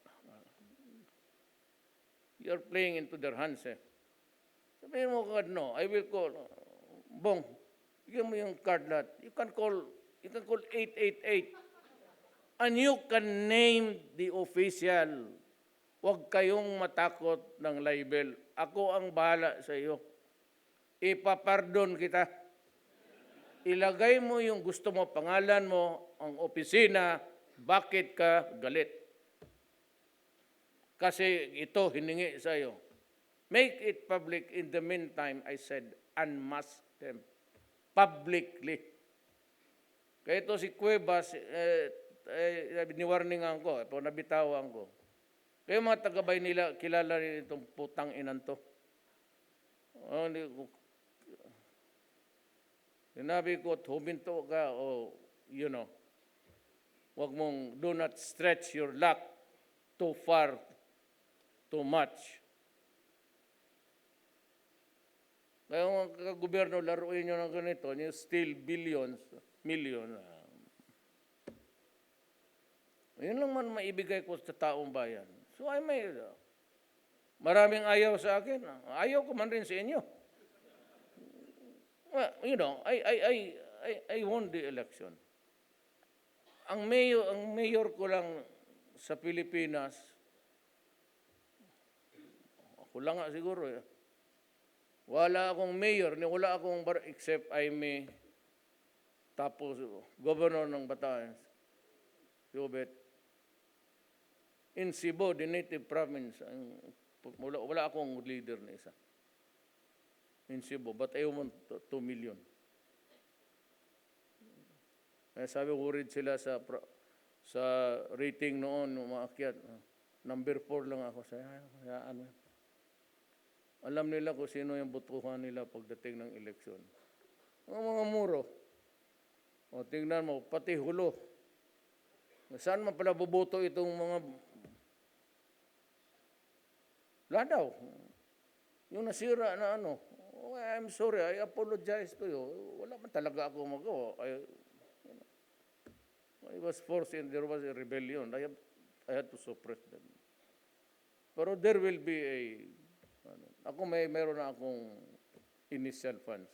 You're playing into their hands, eh. Sabihin mo, God, no, I will call, Bong, bigyan mo yung card lahat. You can call 888. And you can name the official. Huwag kayong matakot ng libel. Ako ang bahala sa iyo. Ipapardon kita. Ilagay mo yung gusto mo, pangalan mo, ang opisina, bakit ka galit. Kasi ito hiningi sa iyo. Make it public. In the meantime, I said, unmask them publicly. Kaya ito si Cuevas, niwarningan ko, nabitawan ko. Kaya mga tagabay nila, kilala rin itong putang inan to. Sinabi ko, huminto ka, wag mong, do not stretch your luck too far, too much. Kaya mga gobyerno, laruin nyo ng ganito, you steal billions, million. Yun lang man maibigay ko sa taong bayan. So I may, maraming ayaw sa akin. Ayaw ko man rin sa inyo. Well, I won the election. Ang mayor ko lang sa Pilipinas, ako lang nga siguro. Wala akong mayor, wala akong except I may, tapos governor ng Bataan, Yobet. In Cebu, the native province, wala akong leader na isa. In Cebu, but I want 2 million. Kaya sabi, worried sila sa rating noon, umaakyat. Number 4 lang ako sa ano. Alam nila kung sino yung botohan nila pagdating ng eleksyon. Mga muro. O tingnan mo, pati hulo. Saan man pala boboto itong mga... Wala daw. Yung nasira na ano. Oh, I'm sorry, I apologize to you. Wala man talaga ako magawa. I was forced and there was a rebellion. I had to suppress them. Pero there will be a... Ako meron na akong initial funds.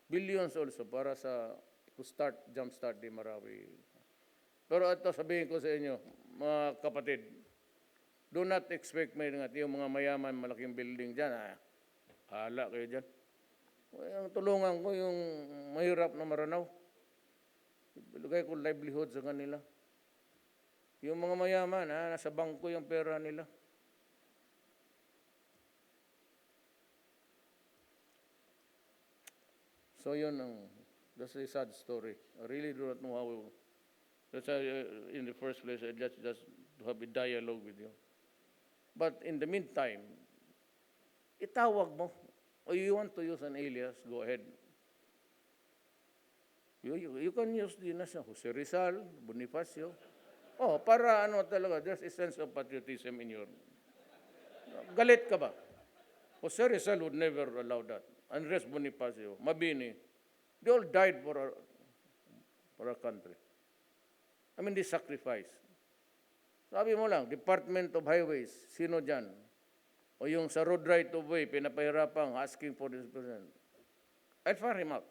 Billions also para to jumpstart the Marawi. Pero ito sabihin ko sa inyo, mga kapatid, do not expect may yung mga mayaman, malaking building dyan. Hala kayo dyan. Tulungan ko yung mahirap na Maranao. Ilagay ko livelihood sa kanila. Yung mga mayaman, nasa bangko yung pera nila. So yun that's a sad story. I really do not know how. That's why in the first place, I just to have a dialogue with you. But in the meantime, itawag mo. Or you want to use an alias, go ahead. You can use the nasa Jose Rizal, Bonifacio. Oh, para ano talaga, there's a sense of patriotism in your... Galit ka ba? Jose Rizal would never allow that. Andres Bonifacio, Mabini, they all died for our country. I mean, they sacrificed. Sabi mo lang, Department of Highways, sino dyan? O yung sa road right of way, pinapahirapang asking for this person. I'll fire him out.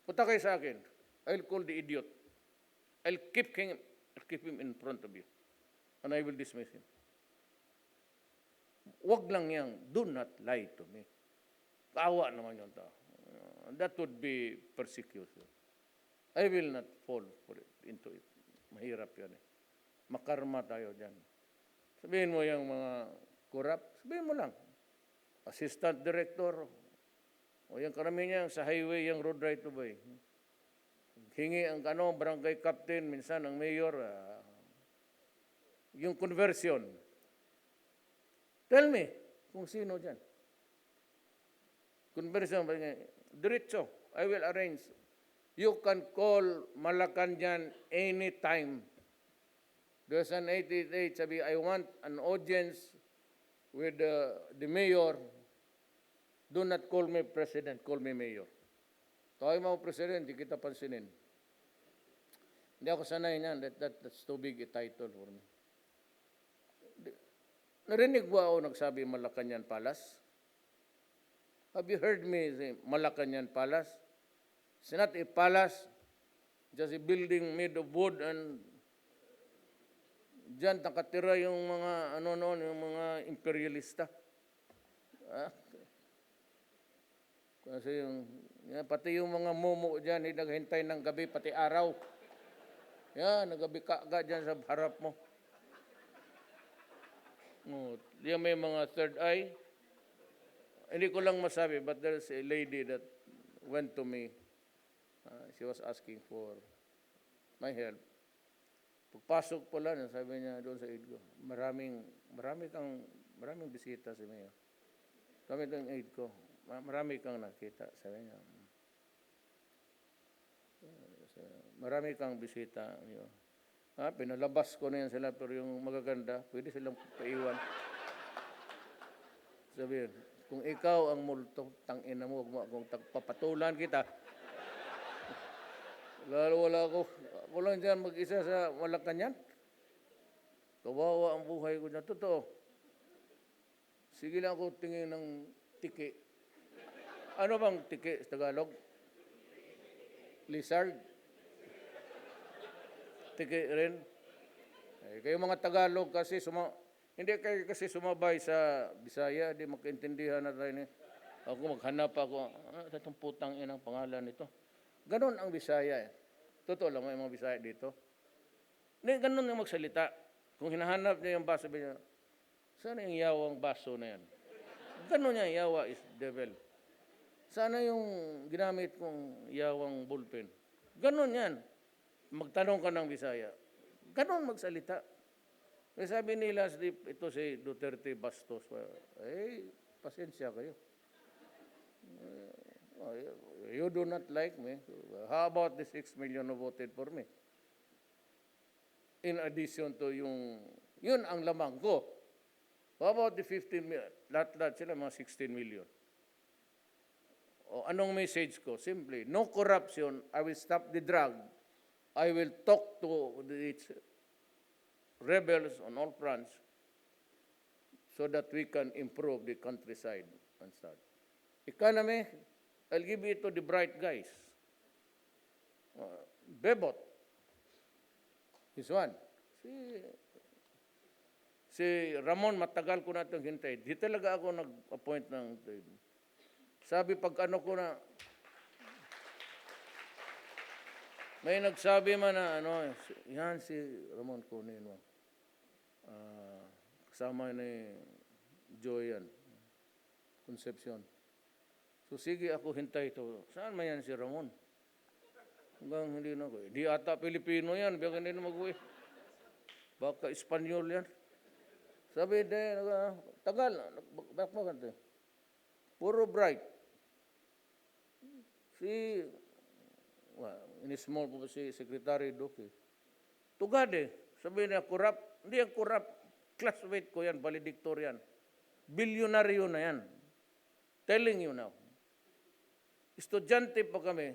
Punta kayo sa akin. I'll call the idiot. I'll keep him in front of you. And I will dismiss him. Wag lang yang, do not lie to me. Kaawa naman yung tao. That would be persecution. I will not fall into it. Mahirap yan eh. Makarma tayo dyan. Sabihin mo yung mga corrupt, sabihin mo lang. Assistant director, o yung karamihan sa highway, yung road right of way. Hingi ang barangay captain, minsan ang mayor, yung conversion. Tell me kung sino dyan. Conversion, diretso, I will arrange. You can call Malacanang anytime. There's an 888, sabi, I want an audience with the mayor. Do not call me president, call me mayor. Tawag mo president, di kita pansinin. Hindi ako sanay niyan, that's too big a title for me. Narinig ba ako nagsabi Malacanang Palace? Have you heard me say Malacanang Palace? It's not a palace, just a building made of wood and diyan nakatira yung mga yung mga imperialista. Kasi pati yung mga momo diyan naghintay ng gabi pati araw. Nagabi ka diyan sa harap mo. Diyan may mga third eye. Hindi ko lang masabi, but there's a lady that went to me. She was asking for my help. Pagpasok po lang, sabi niya doon sa aid ko, maraming bisita si Mayor. Kami doon aid ko, marami kang nakita, sabi niya. Marami kang bisita. Pinalabas ko na yan sila, pero yung magaganda, pwede silang paiwan. Sabi, kung ikaw ang multo, tangina mo, huwag mo akong papatulan kita. Lalo wala ako lang dyan mag-isa sa Malacanang. Kawawa ang buhay ko dyan. Totoo. Sige lang ako tingin ng tiki. Ano bang tiki sa Tagalog? Lizard? Tiki rin. Kayo mga Tagalog kasi hindi kayo kasi sumabay sa Bisaya, di makaintindihan na tayo. Ako maghanap ako, itong putang inang pangalan nito. Ganon ang Bisaya eh. Totoo lang, may mga Bisaya dito. Hindi, ganon yung magsalita. Kung hinahanap niya yung baso, sabi niya, saan yung yawang baso na yan? Ganon niya, yawa is devil. Sana yung ginamit kong yawang bullpen. Ganon yan. Magtanong ka ng Bisaya. Ganon magsalita. Kaya sabi nila, ito si Duterte Bastos, pasensya kayo. You do not like me. How about the 6 million who voted for me? In addition to yun ang lamang ko. How about the 15 million? Lahat sila mga 16 million. O anong message ko? Simply, no corruption, I will stop the drug. I will talk to its rebels on all fronts so that we can improve the countryside and stuff. Economy, I'll give it to the bright guys. Bebot is one. Si Ramon, matagal ko na itong hintay. Di talaga ako nag-appoint ng... Sabi pag ano ko na... May nagsabi man na yan si Ramon kunin mo. Kasama ni Joyan Concepcion. So sige ako hintay ito. Saan man yan si Ramon? Hanggang hindi na ko. Di ata Pilipino yan. Baka hindi na mag-uwi. Baka Espanyol yan. Sabi tagal. Bakit? Puro bright. In small po si Secretary Duque. Tugade. Sabi niya, corrupt. Hindi yan corrupt. Classmate ko yan, valedictorian. Bilyonaryo na yan. Telling you now. Estudyante pa kami.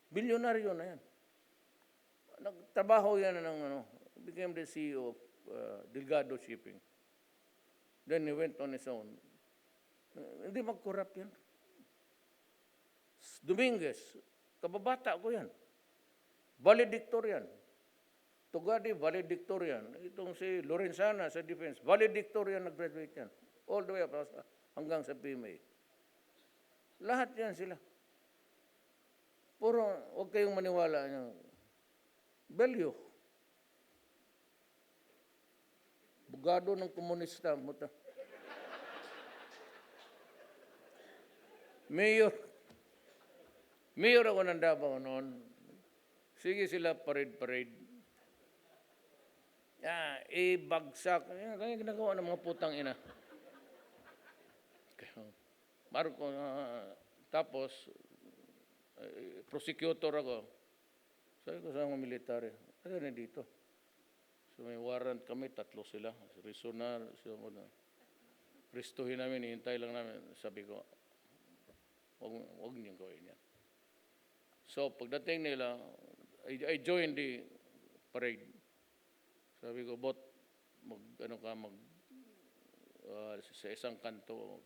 Bilyonaryo na yan. Nagtrabaho yan ng became the CEO of Delgado Shipping. Then he went on his own. Hindi mag-corrupt yan. Dominguez, kababata ko yan. Valedictorian. Tugadi, valedictorian. Itong si Lorenzana sa defense, valedictorian nag-graduate yan. All the way up hanggang sa PMA. Lahat yan sila. Puro, huwag kayong maniwala niya. Belyo. Bugado ng komunista. Mayor ako ng Davao noon. Sige sila parade-parade. Ibagsak. Kaya ginagawa ng mga putang ina. Marco, tapos, prosecutor ako. Sabi ko sa mga military, ano na dito? So may warrant kami, 3 sila. Rizona, Ristuhin namin, hihintay lang namin. Sabi ko, huwag niyong gawin yan. So pagdating nila, I joined the parade. Sabi ko, sa isang kanto,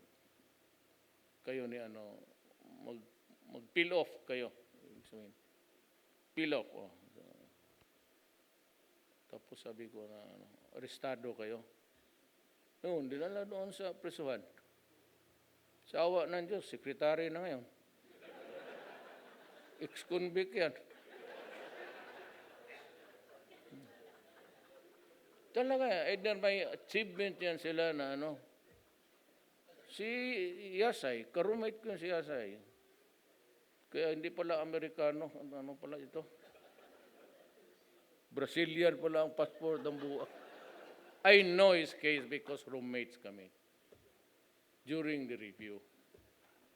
kayo ni mag-peel off kayo. Peel off. Tapos sabi ko na, arestado kayo. Noon, dinala doon sa presuhan. Sa awa ng Diyos, sekretary na ngayon. Ex-convict yan. Talaga, either may achievement yan sila na Si Yasay, karumate ko yung si Yasay. Kaya hindi pala Amerikano, ano pala ito? Brazilian pala ang passport ng buwa. I know his case because roommates kami. During the review.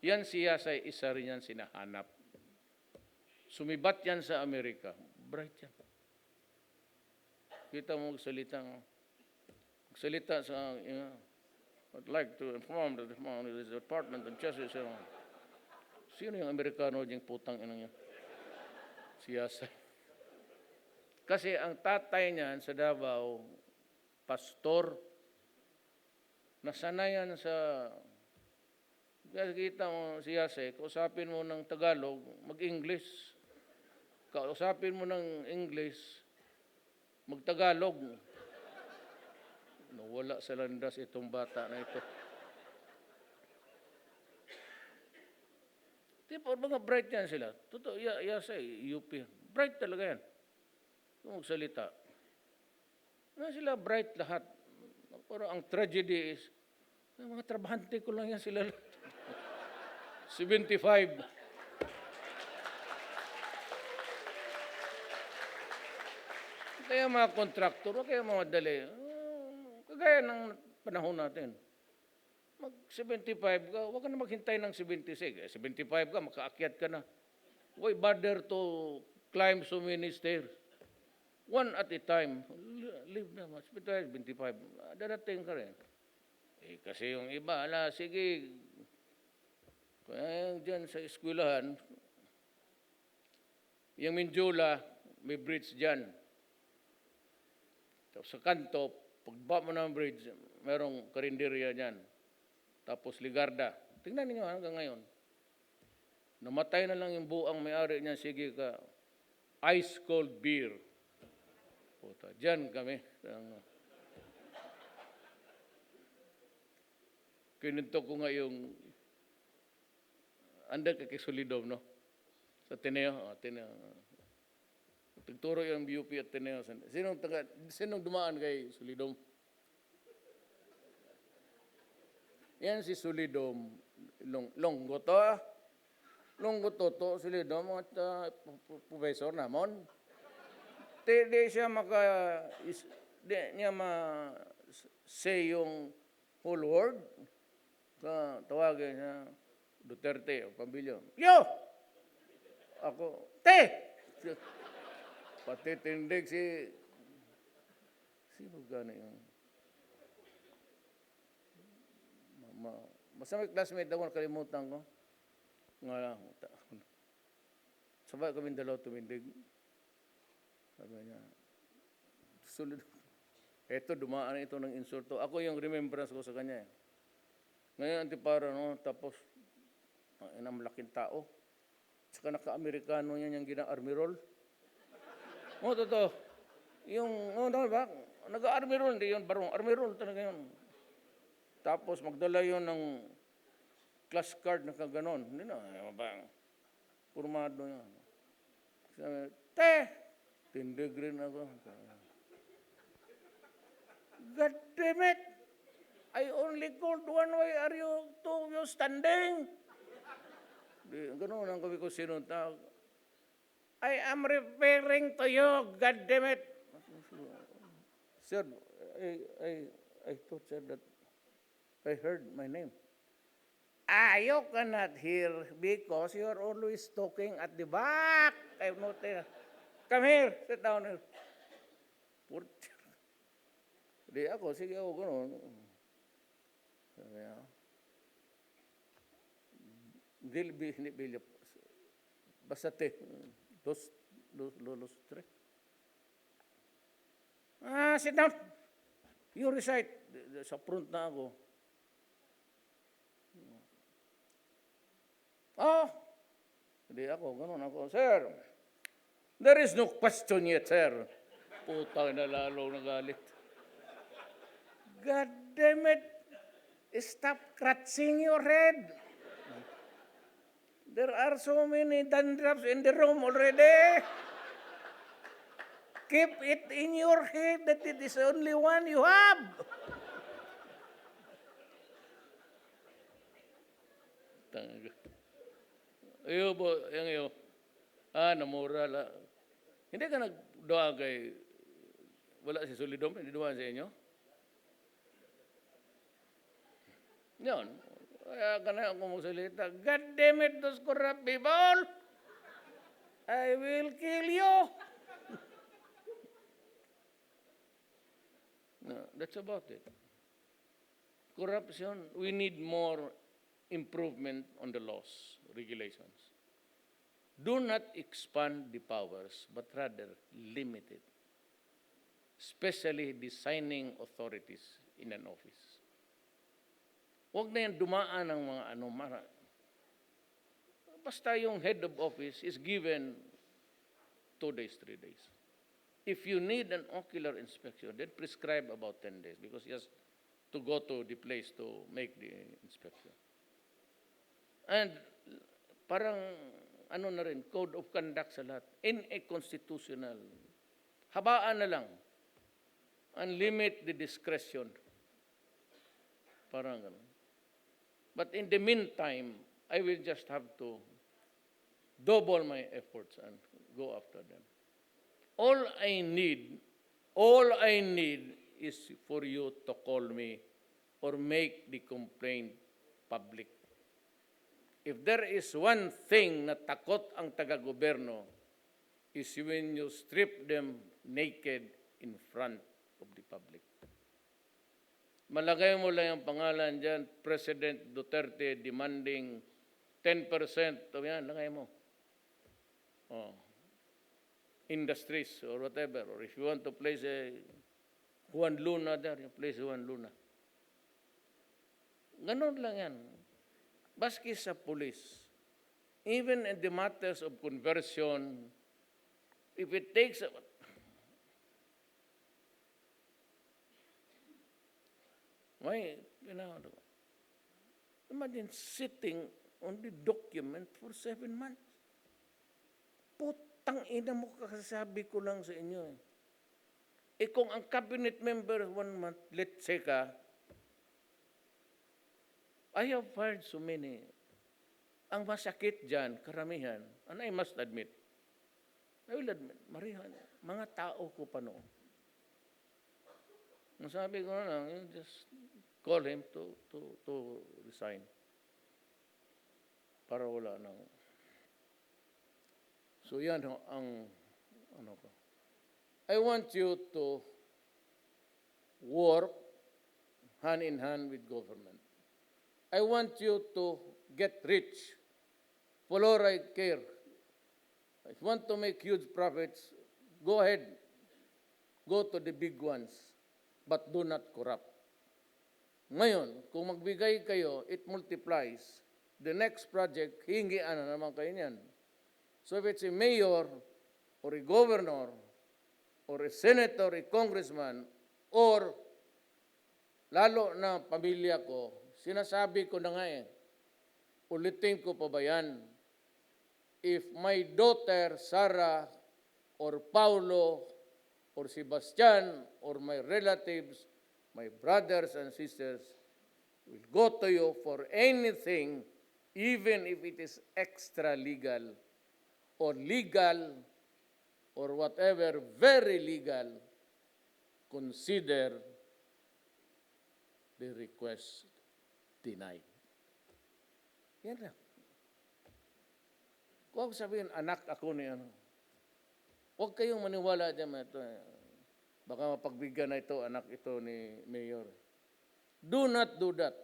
Yan si Yasay, isa rin yan sinahanap. Sumibat yan sa Amerika. Bright yan. Kita mo magsalita sa, I'd like to inform the Department of Justice. Sino yung Amerikano diyang putang ina niya? Si Yasay. Kasi ang tatay niyan sa Davao, pastor, nasanayan sa, kita mo si Yasay, kausapin mo ng Tagalog, mag-English. Kausapin mo ng English, mag-Tagalog. Nawala sa landas itong bata na ito. Tipo, mga bright yan sila. Totoo, Yasay, UP. Bright talaga yan. Kung magsalita. Sila bright lahat. Pero ang tragedy is, mga trabahante ko lang yan sila. 75. Kaya mga kontraktor, huwag kayo mga dali. Kagaya ng panahon natin. Mag-75 ka, huwag ka na maghintay ng 76. 75 ka, makaakyat ka na. Why bother to climb so many stairs? One at a time. Live na, 75. Darating ka rin. Kasi yung iba, sige, kaya dyan sa eskwelahan, yung Mindula, may bridge dyan. Tapos sa kanto, pagbaba mo ng bridge, merong karinderya dyan. Tapos Ligarda. Tingnan niyo hanggang ngayon. Namatay na lang yung buang may-ari niya, sige ka, ice cold beer. Puta, dyan kami. Kininto ko nga yung anda kay Solidom, no? Sa Ateneo. Tagturo yung UP at Ateneo. Sinong dumaan kay Solidom? Yan si Solidom. Longgoto. Longgoto to, Solidom, at professor namon. Di siya di niya say yung whole word. Tawagin siya, Duterte o Pambilyo. Yo! Ako, te! Pati tindig sino gano'n yung basta may classmate ako, nakalimutan ko. Sabay kami dalaw tumindig. Sabi niya, sulit. Eto, dumaan ito ng insulto. Ako yung remembrance ko sa kanya. Ngayon, antipara, no? Tapos, ang malaking tao. Saka naka-Amerikano niya yung gina-army roll. Totoo. Ba? Nag-army roll, hindi yun, barong. Army roll talaga yun. Tapos, magdala yun ng class card na kaganon. Hindi na, bang. Purmado yan. Sabi, tindig rin ako. God damn it! I only called one way. Are you standing? Ganun ang kami ko sinunta. I am referring to you. God damn it. Sir, I thought, sir, that I heard my name. You cannot hear because you are always talking at the back. I'm not there. Come here. Sit down here. Di ako, sige ako, gano'n. Hindi bilya. Basta los tres. Sit down. You recite. Sa front na ako. Hindi ako, gano'n ako. Sir, there is no question yet, sir. Putang na lalo nagalit. God damn it. Stop scratching your head. There are so many dandruffs in the room already. Keep it in your head that it is only one you have. Iyo po, yung iyo. Namura la. Hindi ka nagdoa kay, wala si Solidom, hindi doa sa inyo? Yun. Kaya ka na ako magsalita. God damn it, those corrupt people! I will kill you! No, that's about it. Corruption, we need more improvement on the laws, regulations. Do not expand the powers, but rather limit it. Especially designing authorities in an office. Huwag na yan dumaan ng mga Basta yung head of office is given 2 days, 3 days. If you need an ocular inspection, then prescribe about 10 days because he has to go to the place to make the inspection. And parang na rin, code of conduct sa lahat. In a constitutional, habaan na lang. And limit the discretion. Parang gano'n. But in the meantime, I will just have to double my efforts and go after them. All I need All I need is for you to call me or make the complaint public. If there is one thing na takot ang taga-gobyerno, is when you strip them naked in front of the public. Malagay mo lang ang pangalan dyan, President Duterte demanding 10% of yan, lagay mo. Oh. Industries or whatever. Or if you want to place a Juan Luna there, you place Juan Luna. Ganon lang yan. Baski sa police, even in the matters of conversion, if it takes imagine sitting on the document for 7 months. Putang ina mo, kasasabi ko lang sa inyo. Kung ang cabinet member 1 month, let's say ka, I have heard so many. Ang masakit dyan, karamihan, and I must admit, marihan, mga tao ko pa noon. Sabi ko na lang, you just call him to resign. Para wala nang. So yan ang ano ko. I want you to work hand in hand with government. I want you to get rich. Fluoride care. If you want to make huge profits, go ahead. Go to the big ones. But do not corrupt. Ngayon, kung magbigay kayo, it multiplies. The next project, hingian na naman kayo niyan. So if it's a mayor, or a governor, or a senator, a congressman, or lalo na pamilya ko, sinasabi ko na nga ulitin ko pa ba yan? If my daughter, Sarah, or Paulo, or Sebastian, or my relatives, my brothers and sisters, will go to you for anything, even if it is extra legal, or legal, or whatever, very legal, consider the request denied. Yan lang. Huwag sabihin, anak ako ni ano. Huwag kayong maniwala dyan. Baka mapagbigyan na ito, anak ito ni Mayor. Do not do that.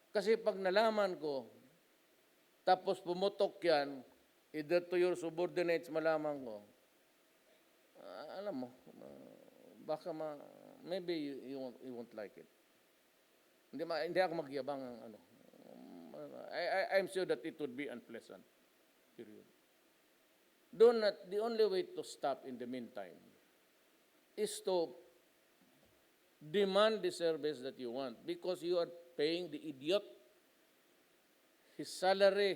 Kasi pag nalaman ko, tapos pumutok yan, either to your subordinates malaman ko, alam mo, baka maybe you won't like it. Hindi ako magyabang ang ano. I'm sure that it would be unpleasant. Period. The only way to stop in the meantime is to demand the service that you want because you are paying the idiot his salary,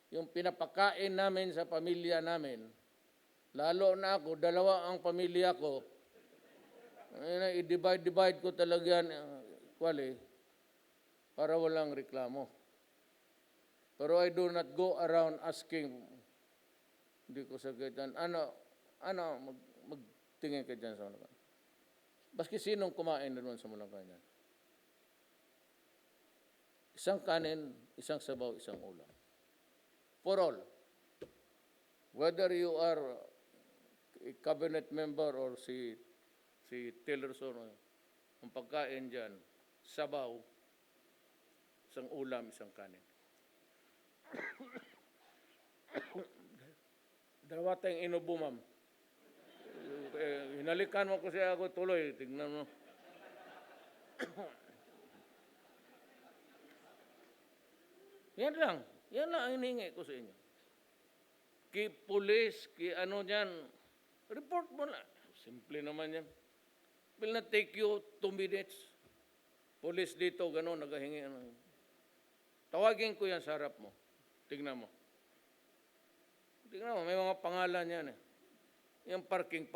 yung pinapakain namin sa pamilya namin. Lalo na ako, 2 ang pamilya ko. I-divide ko talaga yan, para walang reklamo. Pero I do not go around asking, hindi ko sagitan, magtingin ka dyan sa Mulangkan. Baski sinong kumain na doon sa Mulangkan yan? Isang kanin, isang sabaw, isang ulam. For all. Whether you are a cabinet member or si Tillerson, ang pagkain dyan, sabaw, isang ulam, isang kanin. 2 tayong inubo, ma'am. Hinalikan mo ko siya ako tuloy. Tignan mo. Yan lang ang hinihingi ko sa inyo. Ki police, ki ano dyan, report mo na. Simple naman yan. Will not take you 2 minutes. Police dito, gano'n, naghahingi. Tawagin ko yan sa harap mo. Tignan mo. May mga pangalan yan Yung parking,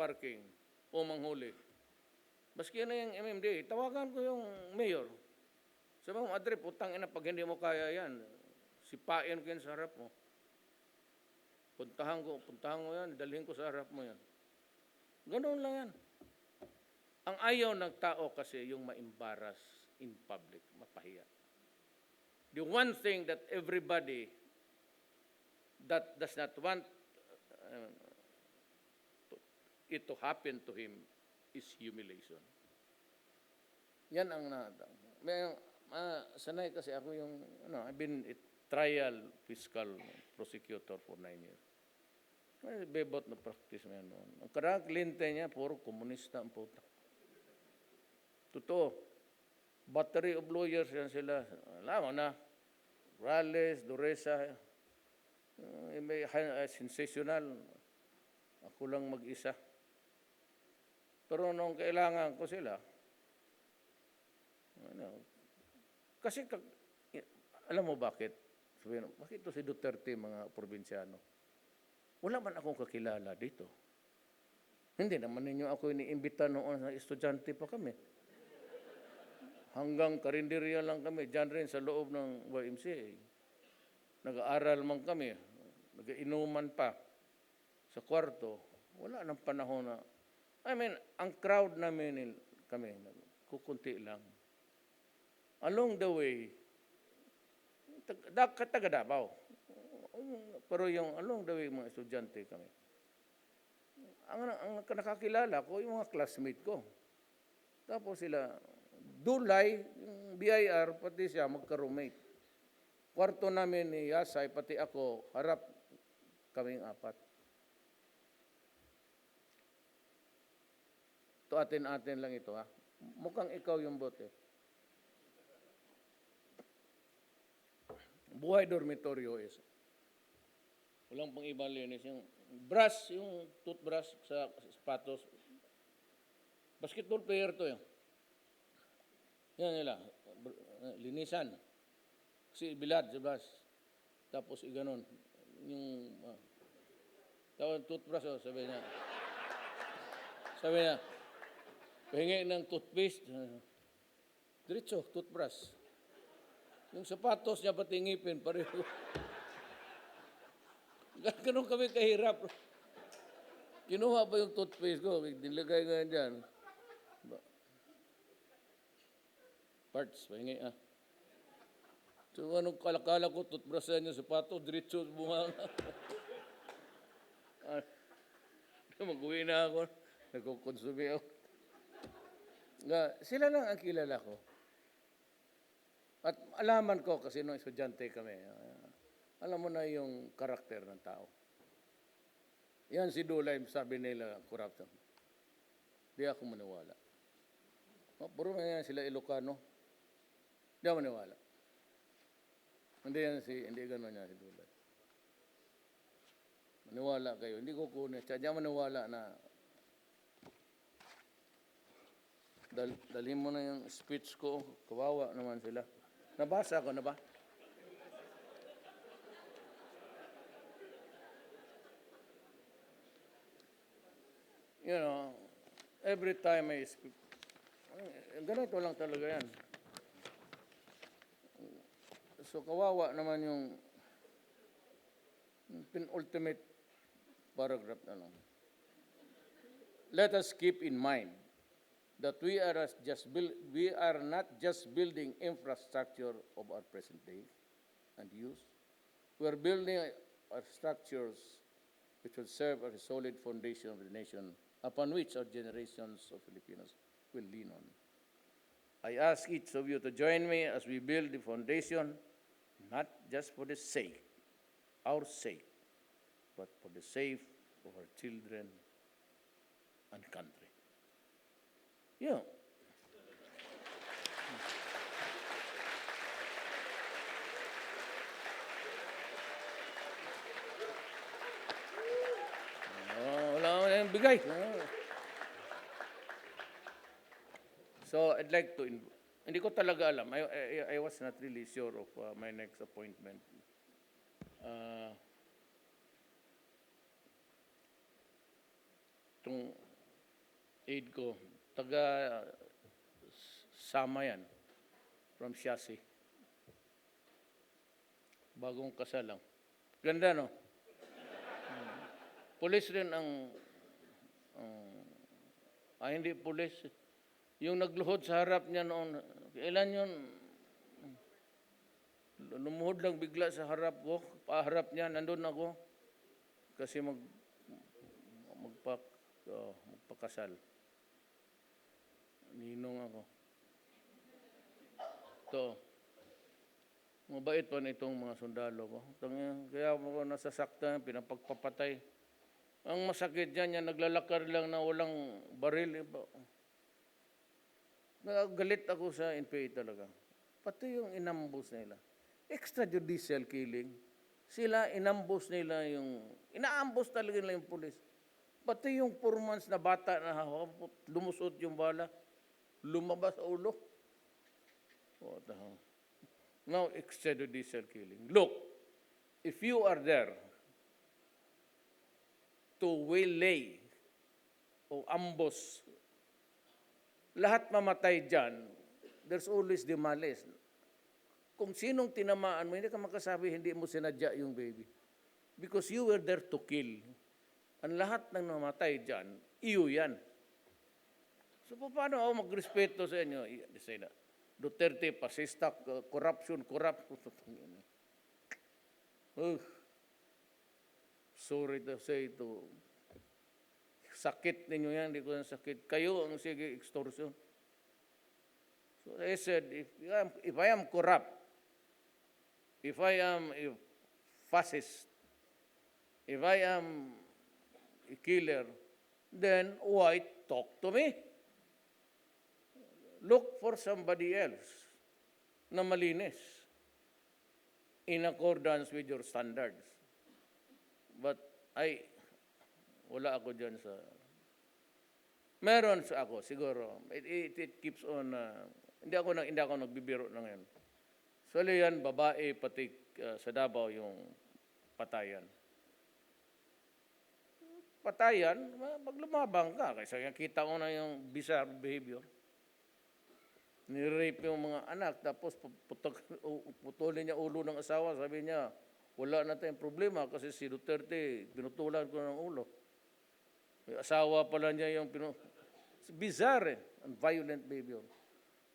o manghuli. Baski na yung MMDA, tawagan ko yung mayor. Sabi mo, Adre, putang ina, pag hindi mo kaya yan, sipain ko yan sa harap mo. Puntahan ko yan, dalhin ko sa harap mo yan. Ganoon lang yan. Ang ayaw ng tao kasi yung ma-embarrass in public, mapahiya. The one thing that everybody that does not want it to happen to him is humiliation. Yan ang sanay kasi ako yung, I've been a trial fiscal prosecutor for 9 years. Bebot na practice mo yan noon. Ang karang kliyente niya, puro komunista ang puta. Totoo. Battery of lawyers yan sila. Alam mo na, Rales, Duresa, sensational. Ako lang mag-isa. Pero nung kailangan ko sila, kasi alam mo bakit? Bakit to si Duterte, mga probinsyano? Wala man akong kakilala dito. Hindi naman ninyo ako iniimbita noon na estudyante pa kami. Hanggang karinderya lang kami, dyan rin sa loob ng YMCA. Nag-aaral man kami, nag-inuman pa sa kwarto. Wala nang panahon na, ang crowd namin kami, kukunti lang. Along the way, taga Davao. Pero yung along the way, mga estudyante kami. Ang nakakilala ko, yung mga classmate ko. Tapos sila, Dulay, yung BIR, pati siya, magka-roommate. Kwarto namin ni Yasay, pati ako, harap kaming 4. Ito atin-atin lang ito, ha? Mukhang ikaw yung bote. Buhay dormitoryo is, walang pang ibang linis. Yung brush, yung toothbrush sa sapatos. Basketball player to yun. Yan nila. Linisan. Kasi bilad sa brush. Tapos iganon. Yung, tawag toothbrush, sabi niya. Sabi niya, pahingi ng toothpaste. Diretso, toothbrush. Yung sapatos niya pati ngipin, pareho. Ganun kami kahirap. Kinuha pa yung toothpaste ko, nilagay nga dyan. Parts, pahingi So anong kalakala ko, toothbrush niya sapatos, diretso bunga nga. Mag-uwi na ako, nagkukonsumi ako. Sila lang ang kilala ko. At alaman ko, kasi nung estudyante kami, alam mo na yung karakter ng tao. Yan si Dulay, sabi nila, corruption. Di ako maniwala. Puro na yan sila Ilocano. Di ako maniwala. Hindi gano'n niya si Dulay. Maniwala kayo. Hindi ko kunin. Di ako maniwala na dalhin mo na yung speech ko. Kawawa naman sila. Nabasa ko na ba? You know, every time I speak, ganito lang talaga yan. So, kawawa naman yung penultimate paragraph na lang. Let us keep in mind that we are not just building infrastructure of our present day and use. We are building our structures which will serve as a solid foundation of the nation upon which our generations of Filipinos will lean on. I ask each of you to join me as we build the foundation, not just for the sake, our sake, but for the sake of our children and country. Yeah. Wala ko na yung bigay. So, I'd like to, hindi ko talaga alam. I was not really sure of my next appointment. Itong aid ko, taga Sama yan, from Siasi. Bagong kasal lang. Ganda, no? Police rin ang Hindi pulis. Yung nagluhod sa harap niya noon, kailan yun? Lumuhod lang bigla sa harap ko, paharap niya, nandun ako. Kasi magpakasal. Ninong ako. Ito, mabait pa nitong mga sundalo ko. Kaya ako nasasaktan, pinapagpapatay. Ang masakit niya, naglalakar lang na walang baril. Nagalit ako sa NPA talaga. Pati yung inambus nila. Extrajudicial killing. Sila inambus nila inaambus talaga nila yung pulis. Pati yung 4 months na bata na lumusot yung bala, lumabas sa ulo. What the hell? Now, extrajudicial killing. Look, if you are there to waylay o ambush, lahat mamatay dyan, there's always the malice. Kung sinong tinamaan mo, hindi ka makasabi, hindi mo sinadya yung baby. Because you were there to kill. Ang lahat ng namatay dyan, iyo yan. So, paano ako magrespeto sa inyo? Say that. Duterte, fascista, corruption. Sorry to say to sakit ninyo yan, hindi ko yan sakit. Kayo ang sige extortion. So I said, if I am corrupt, if I am a fascist, if I am a killer, then why talk to me? Look for somebody else na malinis in accordance with your standards. But wala ako dyan sa... Meron sa ako, siguro. It keeps on... hindi ako nagbibiro na ngayon. So, yan, babae, pati sa Davao yung patayan. Patayan, pag lumabang ka, kasi kita ko na yung bizarre behavior. Nirape yung mga anak, tapos putulin niya ulo ng asawa, sabi niya, wala na tayong problema kasi si Duterte, pinutulan ko ng ulo. Yung asawa pala niya yung bizarre and violent behavior.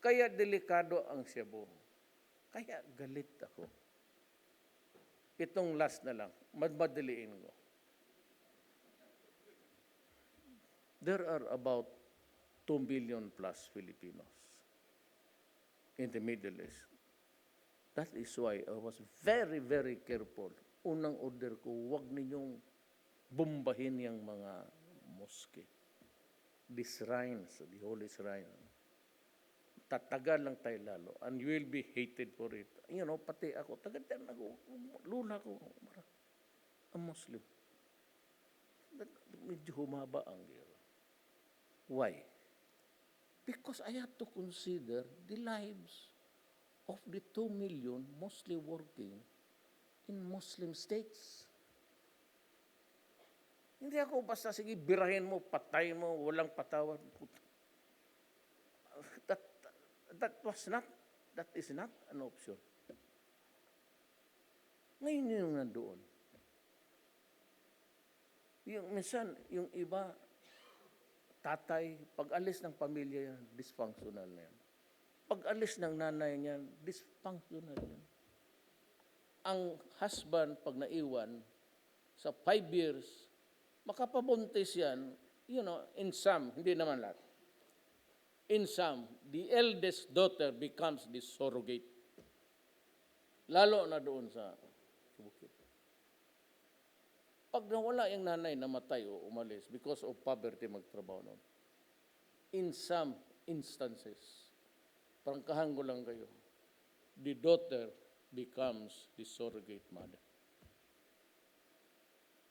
Kaya delikado ang Cebu. Kaya galit ako. Itong last na lang, madaliin ko. There are about 2 million plus Filipinos in the Middle East. That is why I was very, very careful. Unang order ko, huwag ninyong bombahin yung mga mosque. The shrines, the holy shrine. Tatagal lang tayo lalo. And you will be hated for it. You know, pati ako, tagadan ako, lula ko, a Muslim. Medyo humaba ang giro. Why? Because I have to consider the lives of the 2 million mostly working in Muslim states. Hindi ako basta, sige, birahin mo, patay mo, walang patawad. That is not an option. Ngayon yung nandoon. Yung minsan, yung iba, tatay, pag-alis ng pamilya yan, dysfunctional na yan. Pag-alis ng nanay niyan, dysfunctional yan. Ang husband, pag naiwan, sa 5 years, makapabuntis yan, you know, in some, hindi naman lahat. In some, the eldest daughter becomes the surrogate. Lalo na doon sa bukid. Pag nawala yung nanay, namatay o umalis because of poverty magtrabaho noon. In some instances, prangkahan ko lang kayo, the daughter becomes the surrogate mother.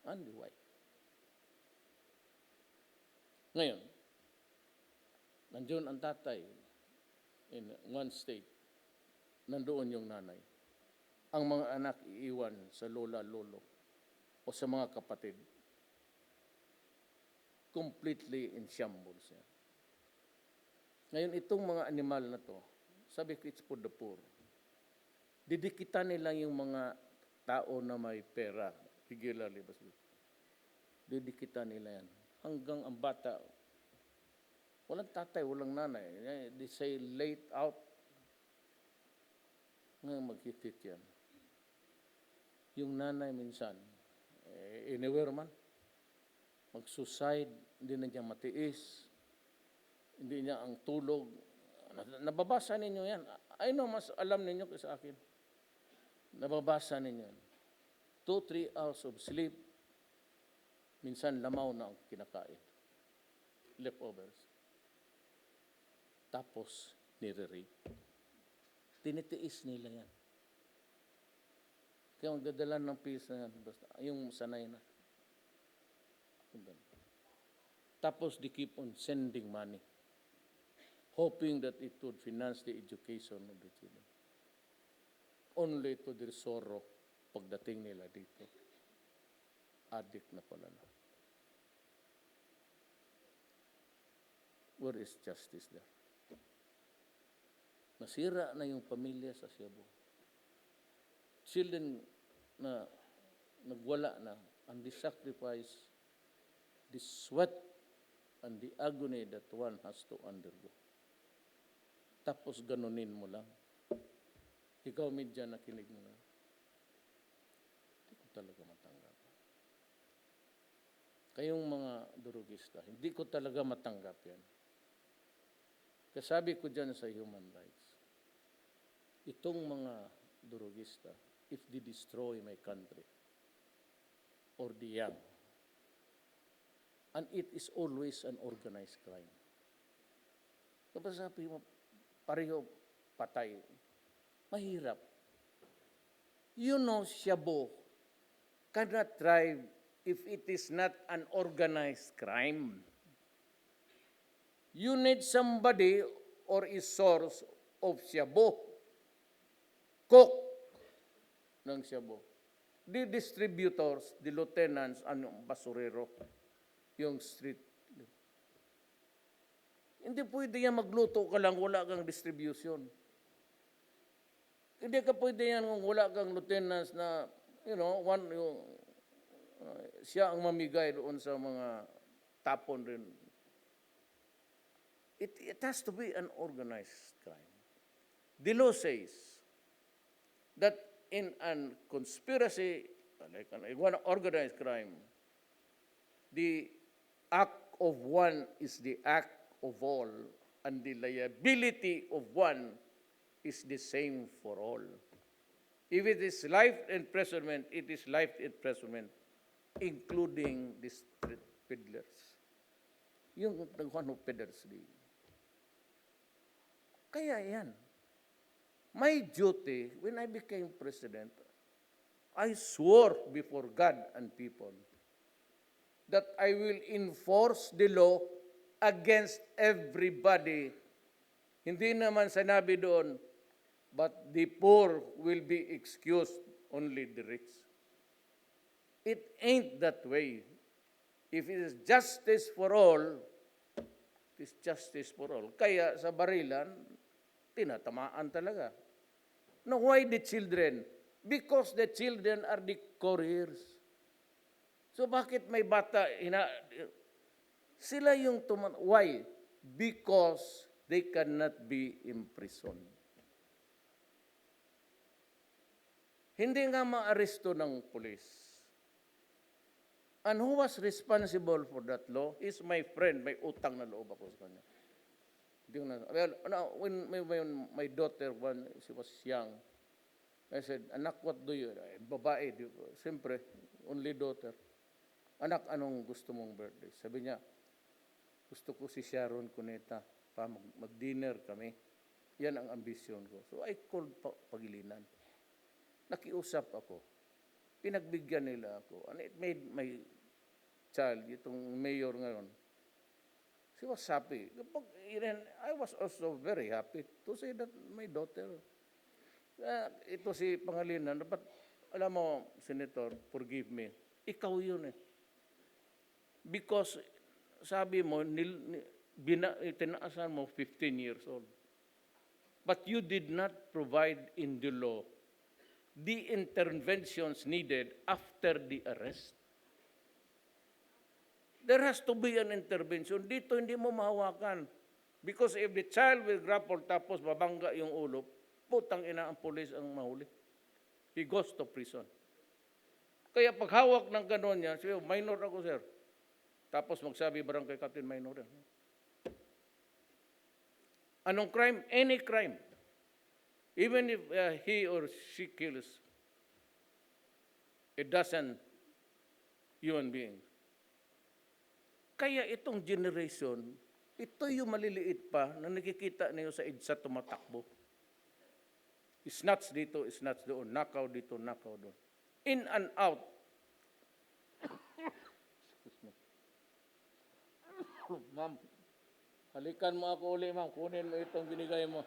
And why? Ngayon, nandiyon ang tatay in one state, nandoon yung nanay. Ang mga anak iiwan sa lola-lolo o sa mga kapatid. Completely in shambles yan. Ngayon, itong mga animal na to, sabi ko, it's for the poor. Didikitan nila yung mga tao na may pera, regularly. Didikitan nila yan. Hanggang ang bata, Walang tatay, walang nanay. They say late out. Ngayon maghitit yan. Yung nanay minsan, anywhere man, mag-suicide, hindi na niya matiis, hindi niya ang tulog. Nababasa ninyo yan. I know, mas alam ninyo sa akin. Nababasa ninyo yan. 2-3 hours of sleep, minsan lamaw na ang kinakain. Leftovers. Tapos, nire-rape. Tinitiis nila yan. Kaya magdadala ng peace na yan. Basta, yung sanay na. Tapos, they keep on sending money, hoping that it would finance the education of the children. Only to their sorrow, pagdating nila dito, addict na pala na. Where is justice there? Nasira na yung pamilya sa Cebu. Children na nagwala na, and the sacrifice, the sweat, and the agony that one has to undergo. Tapos ganunin mo lang. Ikaw, media, nakinig mo lang. Hindi ko talaga matanggap. Kayong mga durugista, hindi ko talaga matanggap yan. Kasabi ko dyan sa human rights, itong mga durugista, if they destroy my country, or the young, and it is always an organized crime. Kapag sabi mo, pareho patay, mahirap. You know, Shabu cannot thrive if it is not an organized crime. You need somebody or a source of Shabu, cook ng Shabu. The distributors, the lieutenants, ang basurero, yung street. Hindi pwede yan magluto ka lang, wala kang distribution. Hindi ka pwede yan kung wala kang lieutenants na, siya ang mamigay doon sa mga tapon rin. It has to be an organized crime. The law says that in an conspiracy, like an organized crime, the act of one is the act of all, and the liability of one is the same for all. If it is life imprisonment, it is life imprisonment, including the street peddlers. Yung one who peddlers. Kaya yan. My duty, when I became president, I swore before God and people that I will enforce the law against everybody. Hindi naman sinabi doon, but the poor will be excused, only the rich. It ain't that way. If it is justice for all, it is justice for all. Kaya sa barilan, tinatamaan talaga. No, why the children? Because the children are the couriers. So bakit may bata, sila yung why? Because they cannot be imprisoned. Hindi nga maaresto ng pulis. And who was responsible for that law is my friend. May utang na loob ako sa kanya. When my daughter, when she was young, I said, anak, what do you, babae, siyempre, only daughter. Anak, anong gusto mong birthday? Sabi niya, gusto ko si Sharon Cuneta, mag-dinner kami. Yan ang ambisyon ko. So I called Pagilinan. Nakiusap ako. Pinagbigyan nila ako. And it made my child, itong mayor ngayon, she was happy. I was also very happy to say that my daughter, ito si Pangilinan, but alam mo, Senator, forgive me, ikaw yun eh. Because, sabi mo, tinaasan mo 15 years old. But you did not provide in the law the interventions needed after the arrest. There has to be an intervention. Dito hindi mo mahawakan. Because if the child will grapple tapos babangga yung ulo, putang ina ang pulis ang mahuli. He goes to prison. Kaya paghawak ng gano'n niya, sabi, minor ako, sir. Tapos magsabi, barangay captain, minor yan. Anong crime? Any crime. Even if he or she kills a dozen human beings. Kaya itong generation, ito yung maliliit pa na nakikita niyo sa EDSA tumatakbo. Snatch dito, snatch doon, nakaw dito, nakaw doon. In and out. Excuse me. Ma'am, halikan mo ako uli, ma'am. Kunin mo itong binigay mo.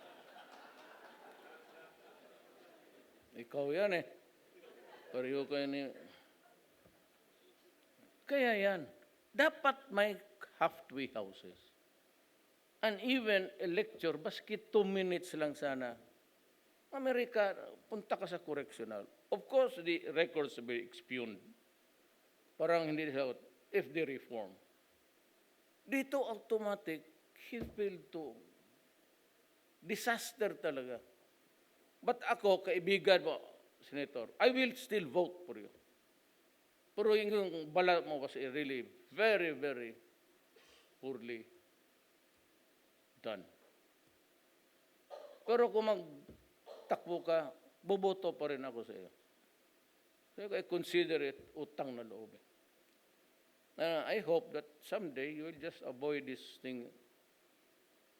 Ikaw yan eh. Pareho kayo ni... Kaya yan. Dapat may halfway houses. And even a lecture, baski 2 minutes lang sana. Amerika, punta ka sa correctional. Of course, the records will be expugned. Parang hindi siya, if they reform. Dito automatic, he fell to disaster talaga. But ako, kaibigan mo, Senator, I will still vote for you. Pero yung bala mo kasi really very, very poorly done. Pero kung magtakbo ka, boboto pa rin ako sa iyo. So I consider it utang na loob. I hope that someday you will just avoid this thing.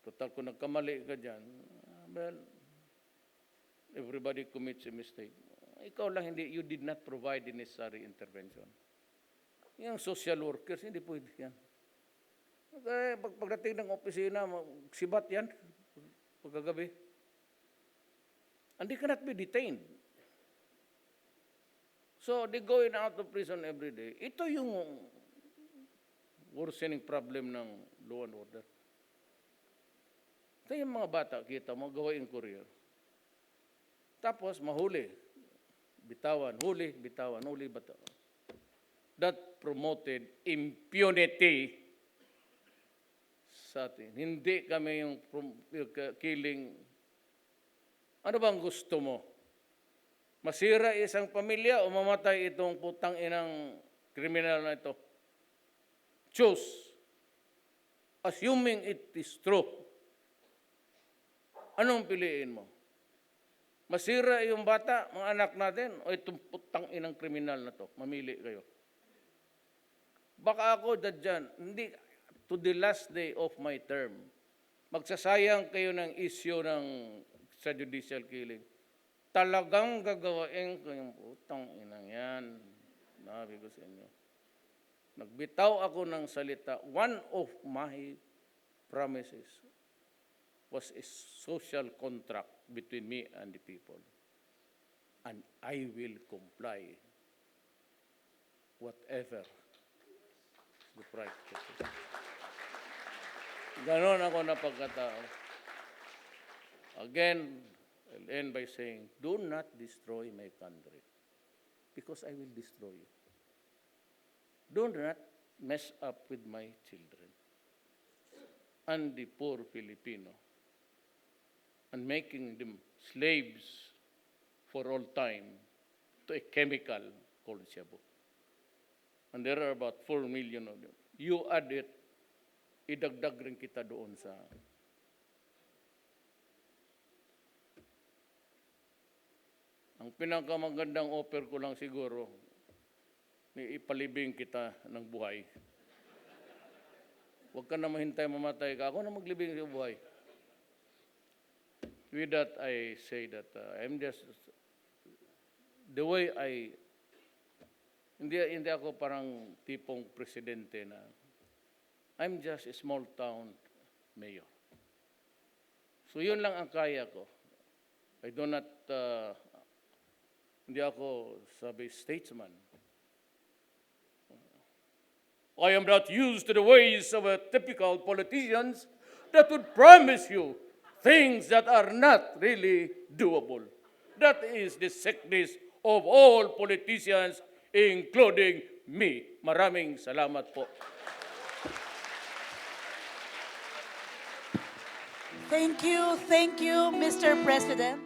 Total, kung nagkamali ka dyan, well, everybody commits a mistake. Ikaw lang hindi, you did not provide the necessary intervention. Yung social workers, hindi pwede yan. Okay, pagdating ng opisina, sibat yan, pagkagabi. And they cannot be detained. So, they going out of prison every day. Ito yung worsening problem ng law and order. Ito yung mga bata, kita mo, gawain career. Tapos, mahuli. Bitawan, huli, bitawan, huli, bitawan. That promoted impunity sa atin. Hindi kami yung killing. Ano bang gusto mo? Masira isang pamilya o mamatay itong putang inang kriminal na ito? Choose. Assuming it is true. Anong piliin mo? Masira yung bata, mga anak natin, o itong putang inang kriminal na to? Mamili kayo. Baka ako dyan, hindi, to the last day of my term, magsasayang kayo ng issue sa judicial killing. Talagang gagawain ko yung putang inang yan. Nabi ko sa inyo. Nagbitaw ako ng salita. One of my promises was a social contract between me and the people. And I will comply whatever the price. Ganon ako na pagkatao. Again, I'll end by saying, do not destroy my country because I will destroy you. Do not mess up with my children and the poor Filipino and making them slaves for all time to a chemical called shabu. And there are about 4 million of them. You add it, idagdag rin kita doon sa... Ang pinakamagandang offer ko lang siguro, ipalibing kita ng buhay. Huwag ka na mahintay mamatay ka. Ako na maglibing sa buhay. With that, I say that I'm just, the way hindi ako parang tipong presidente na, I'm just a small town mayor. So yun lang ang kaya ko. I do not, hindi ako sabi statesman. I am not used to the ways of typical politicians that would promise you things that are not really doable. That is the sickness of all politicians, including me. Maraming salamat po. Thank you, Mr. President.